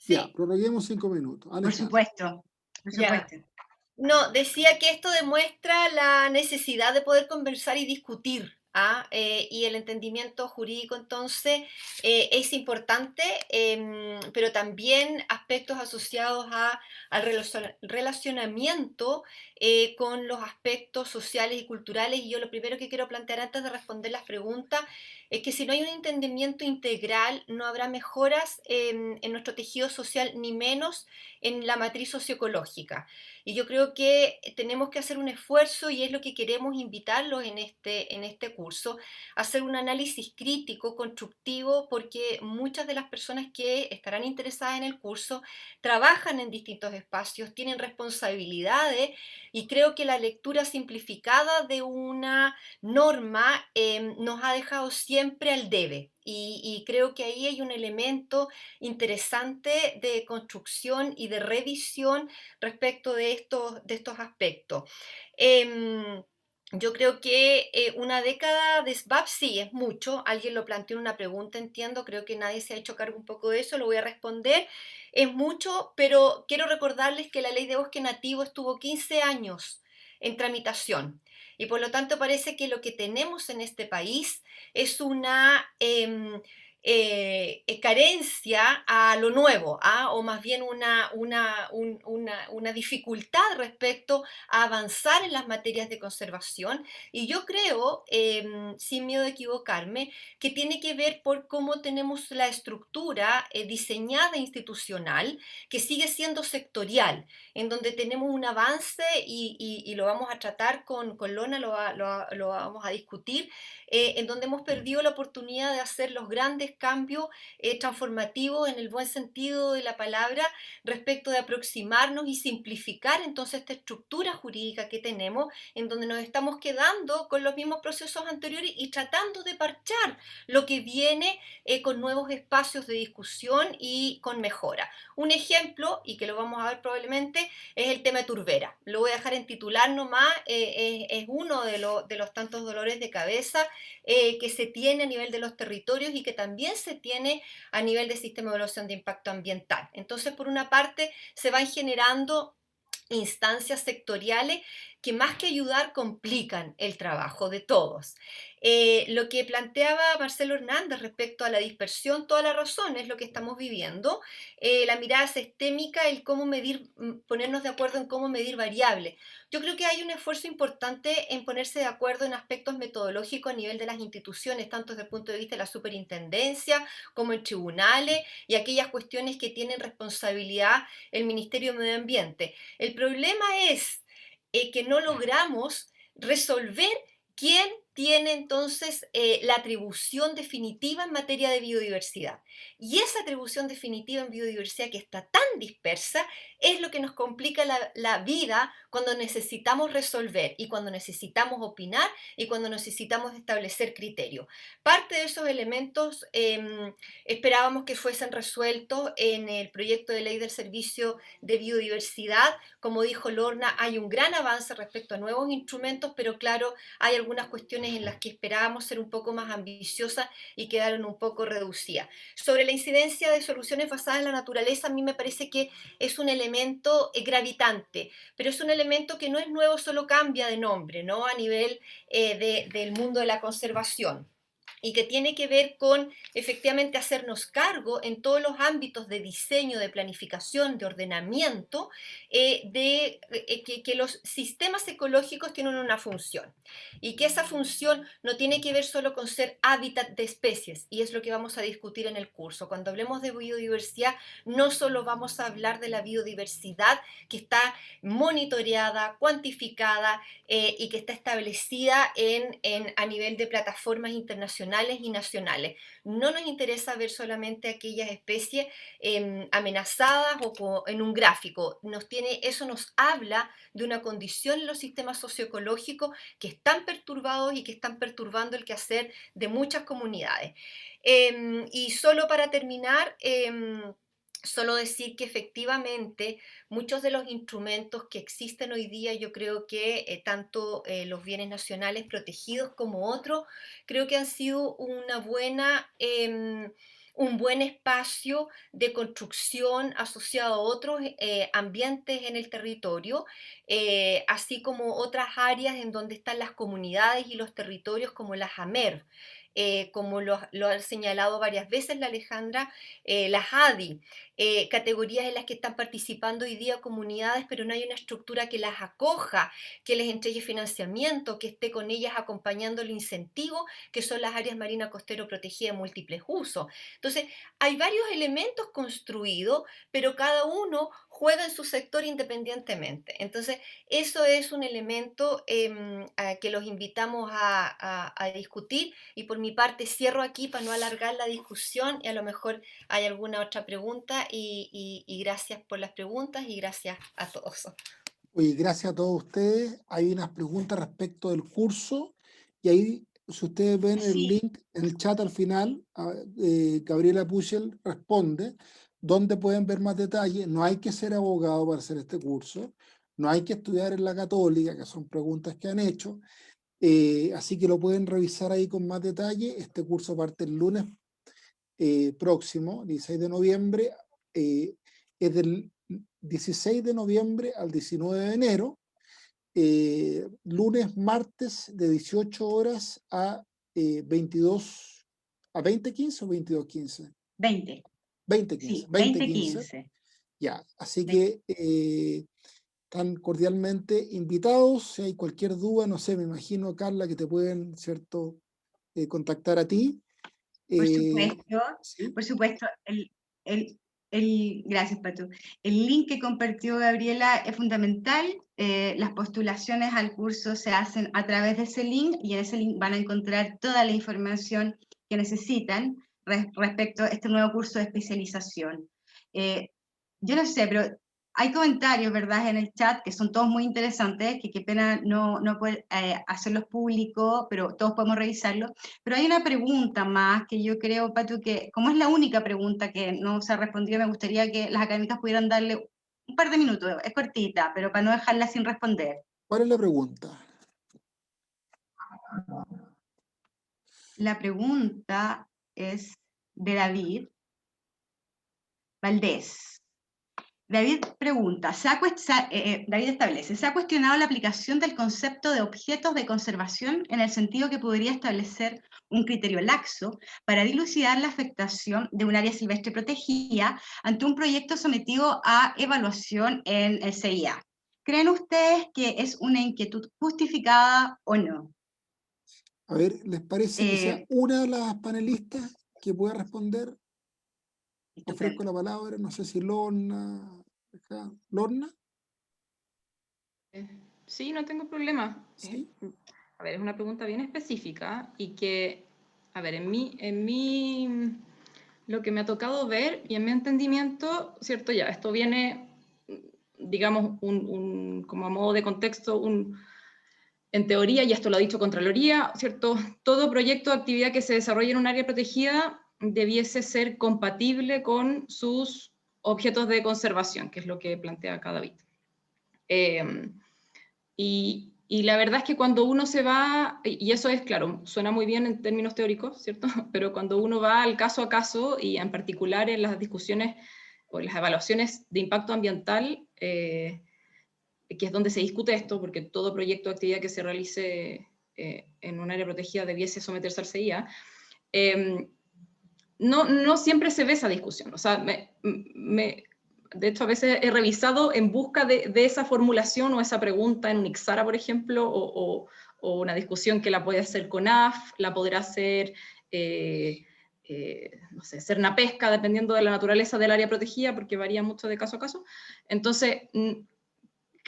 Ya, Sí, prorroguemos 5 minutos. Por Alejandra. supuesto, por ya. supuesto. No, decía que esto demuestra la necesidad de poder conversar y discutir, ¿ah? Y el entendimiento jurídico entonces es importante, pero también aspectos asociados al relacionamiento con los aspectos sociales y culturales. Y yo lo primero que quiero plantear antes de responder las preguntas es que si no hay un entendimiento integral, no habrá mejoras en nuestro tejido social, ni menos en la matriz socioecológica. Y yo creo que tenemos que hacer un esfuerzo y es lo que queremos invitarlos en este curso, a hacer un análisis crítico, constructivo, porque muchas de las personas que estarán interesadas en el curso trabajan en distintos espacios, tienen responsabilidades y creo que la lectura simplificada de una norma nos ha dejado siempre al debe. Y creo que ahí hay un elemento interesante de construcción y de revisión respecto de estos aspectos. Yo creo que una década de SBAP sí es mucho, alguien lo planteó en una pregunta, entiendo, creo que nadie se ha hecho cargo un poco de eso, lo voy a responder, es mucho, pero quiero recordarles que la ley de bosque nativo estuvo 15 años en tramitación y por lo tanto parece que lo que tenemos en este país es una carencia a lo nuevo, ¿ah? O más bien una dificultad respecto a avanzar en las materias de conservación. Y yo creo, sin miedo de equivocarme, que tiene que ver por cómo tenemos la estructura diseñada institucional, que sigue siendo sectorial, en donde tenemos un avance y lo vamos a tratar con Lona, lo vamos a discutir, en donde hemos perdido la oportunidad de hacer los grandes cambios transformativos en el buen sentido de la palabra respecto de aproximarnos y simplificar entonces esta estructura jurídica que tenemos, en donde nos estamos quedando con los mismos procesos anteriores y tratando de parchar lo que viene con nuevos espacios de discusión y con mejora. Un ejemplo, y que lo vamos a ver probablemente, es el tema de Turbera. Lo voy a dejar en titular nomás, es uno de los tantos dolores de cabeza que se tiene a nivel de los territorios y que también se tiene a nivel del sistema de evaluación de impacto ambiental. Entonces, por una parte, se van generando instancias sectoriales que más que ayudar complican el trabajo de todos. Lo que planteaba Marcelo Hernández respecto a la dispersión, toda la razón es lo que estamos viviendo. La mirada sistémica, el cómo medir, ponernos de acuerdo en cómo medir variables. Yo creo que hay un esfuerzo importante en ponerse de acuerdo en aspectos metodológicos a nivel de las instituciones, tanto desde el punto de vista de la superintendencia como en tribunales y aquellas cuestiones que tienen responsabilidad el Ministerio de Medio Ambiente. El problema es que no logramos resolver quién tiene entonces la atribución definitiva en materia de biodiversidad. Y esa atribución definitiva en biodiversidad que está tan dispersa es lo que nos complica la vida cuando necesitamos resolver y cuando necesitamos opinar y cuando necesitamos establecer criterios. Parte de esos elementos esperábamos que fuesen resueltos en el proyecto de ley del servicio de biodiversidad. Como dijo Lorna, hay un gran avance respecto a nuevos instrumentos, pero claro, hay algunas cuestiones en las que esperábamos ser un poco más ambiciosas y quedaron un poco reducidas. Sobre la incidencia de soluciones basadas en la naturaleza, a mí me parece que es un elemento gravitante, pero es un elemento que no es nuevo, solo cambia de nombre, ¿no? A nivel del mundo de la conservación y que tiene que ver con efectivamente hacernos cargo en todos los ámbitos de diseño, de planificación, de ordenamiento, que los sistemas ecológicos tienen una función y que esa función no tiene que ver solo con ser hábitat de especies y es lo que vamos a discutir en el curso. Cuando hablemos de biodiversidad, no solo vamos a hablar de la biodiversidad que está monitoreada, cuantificada y que está establecida a nivel de plataformas internacionales internacionales y nacionales. No nos interesa ver solamente aquellas especies amenazadas o en un gráfico. Eso nos habla de una condición en los sistemas socioecológicos que están perturbados y que están perturbando el quehacer de muchas comunidades. Y solo para terminar, solo decir que efectivamente muchos de los instrumentos que existen hoy día, yo creo que tanto los bienes nacionales protegidos como otros, creo que han sido un buen espacio de construcción asociado a otros ambientes en el territorio, así como otras áreas en donde están las comunidades y los territorios como las AMER. Como lo ha señalado varias veces la Alejandra, las ADI, categorías en las que están participando hoy día comunidades, pero no hay una estructura que las acoja, que les entregue financiamiento, que esté con ellas acompañando el incentivo, que son las áreas marinas costero protegidas de múltiples usos. Entonces, hay varios elementos construidos, pero cada uno juega en su sector independientemente. Entonces, eso es un elemento que los invitamos a discutir, y por mi parte cierro aquí para no alargar la discusión, y a lo mejor hay alguna otra pregunta, y gracias por las preguntas y gracias a todos. Oye, gracias a todos ustedes. Hay unas preguntas respecto del curso y ahí, si ustedes ven el Sí. link en el chat al final, Gabriela Puchel responde, donde pueden ver más detalles. No hay que ser abogado para hacer este curso, no hay que estudiar en la Católica, que son preguntas que han hecho, así que lo pueden revisar ahí con más detalle. Este curso parte el lunes próximo, 16 de noviembre, es del 16 de noviembre al 19 de enero, lunes, martes, de 18 horas a 22, a 20:15 o 22:15. 20. 20:15. Sí, 20:15. 20:15. Ya, así que están cordialmente invitados. Si hay cualquier duda, no sé, me imagino, Carla, que te pueden, ¿cierto?, contactar a ti. Por supuesto, ¿sí? por supuesto. Gracias, Patu. El link que compartió Gabriela es fundamental. Las postulaciones al curso se hacen a través de ese link, y en ese link van a encontrar toda la información que necesitan respecto a este nuevo curso de especialización. Yo no sé, pero hay comentarios, ¿verdad?, en el chat que son todos muy interesantes, que qué pena no poder hacerlos públicos, pero todos podemos revisarlos. Pero hay una pregunta más que yo creo, Patu, que como es la única pregunta que no se ha respondido, me gustaría que las académicas pudieran darle un par de minutos, es cortita, pero para no dejarla sin responder. ¿Cuál es la pregunta? La pregunta es de David Valdés. David pregunta, David establece, ¿se ha cuestionado la aplicación del concepto de objetos de conservación en el sentido que podría establecer un criterio laxo para dilucidar la afectación de un área silvestre protegida ante un proyecto sometido a evaluación en el CIA? ¿Creen ustedes que es una inquietud justificada o no? A ver, ¿les parece que sea una de las panelistas que pueda responder? Ofrezco la palabra, no sé si Lorna. ¿Lorna? Sí, no tengo problema. ¿Sí? A ver, es una pregunta bien específica y que, a ver, lo que me ha tocado ver y en mi entendimiento, ¿cierto? Ya, esto viene, digamos, como a modo de contexto, en teoría, y esto lo ha dicho Contraloría, ¿cierto? Todo proyecto o actividad que se desarrolle en un área protegida debiese ser compatible con sus objetos de conservación, que es lo que plantea acá David. Y la verdad es que cuando uno se va, y eso es, claro, suena muy bien en términos teóricos, ¿cierto? Pero cuando uno va al caso a caso, y en particular en las discusiones o en las evaluaciones de impacto ambiental, que es donde se discute esto, porque todo proyecto o actividad que se realice en un área protegida debiese someterse al CIA, no siempre se ve esa discusión. O sea, de hecho, a veces he revisado en busca de esa formulación o esa pregunta en un Ixara, por ejemplo, o una discusión que la puede hacer CONAF, la podrá hacer, no sé, Cernapesca, dependiendo de la naturaleza del área protegida, porque varía mucho de caso a caso. Entonces,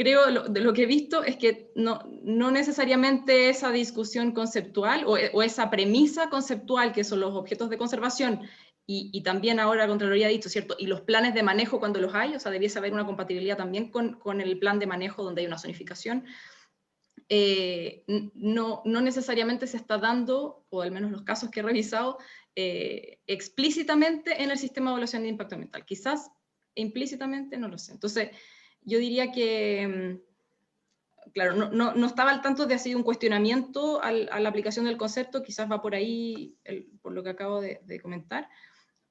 creo, de lo que he visto, es que no necesariamente esa discusión conceptual o esa premisa conceptual que son los objetos de conservación y también ahora la Contraloría ha dicho, ¿cierto? Y los planes de manejo cuando los hay, o sea, debiese haber una compatibilidad también con el plan de manejo donde hay una zonificación. No necesariamente se está dando, o al menos los casos que he revisado, explícitamente en el sistema de evaluación de impacto ambiental. Quizás implícitamente, no lo sé. Entonces, yo diría que, claro, no estaba al tanto de hacer un cuestionamiento a la aplicación del concepto, quizás va por ahí, por lo que acabo de comentar,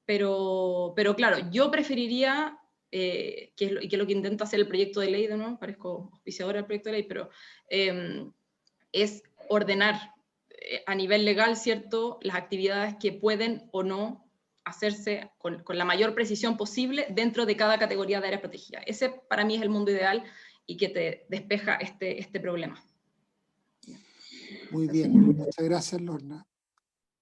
pero claro, yo preferiría, que es lo que intenta hacer el proyecto de ley, de nuevo, parezco auspiciadora del proyecto de ley, pero es ordenar a nivel legal, ¿cierto?, las actividades que pueden o no hacerse con la mayor precisión posible dentro de cada categoría de área protegida. Ese para mí es el mundo ideal y que te despeja este problema. Muy bien, muchas gracias, Lorna.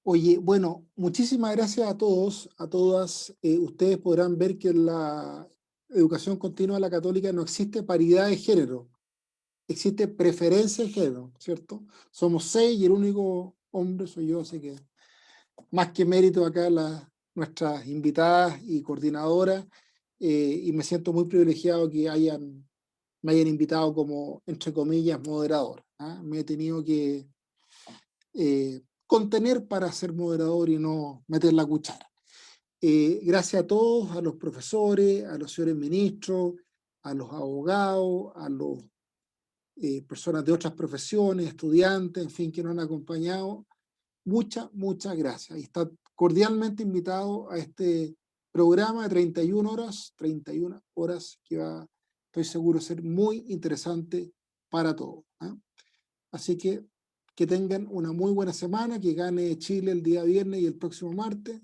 Oye, bueno, muchísimas gracias a todos, a todas. Ustedes podrán ver que en la educación continua de la católica no existe paridad de género, existe preferencia de género, ¿cierto? Somos 6 y el único hombre soy yo, así que más que mérito acá nuestras invitadas y coordinadoras, y me siento muy privilegiado que me hayan invitado como, entre comillas, moderador. ¿Ah? Me he tenido que contener para ser moderador y no meter la cuchara. Gracias a todos, a los profesores, a los señores ministros, a los abogados, a los personas de otras profesiones, estudiantes, en fin, que nos han acompañado. Muchas gracias. Y está cordialmente invitado a este programa de 31 horas que va, estoy seguro, ser muy interesante para todos. ¿Eh? Así que tengan una muy buena semana, que gane Chile el día viernes y el próximo martes,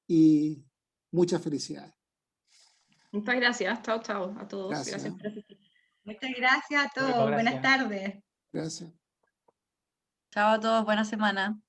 y muchas felicidades. Muchas gracias. Chao, chao a todos. Gracias. Gracias por asistir. Muchas gracias a todos. Bueno, Buenas gracias. tardes. Gracias. Chao a todos, buena semana.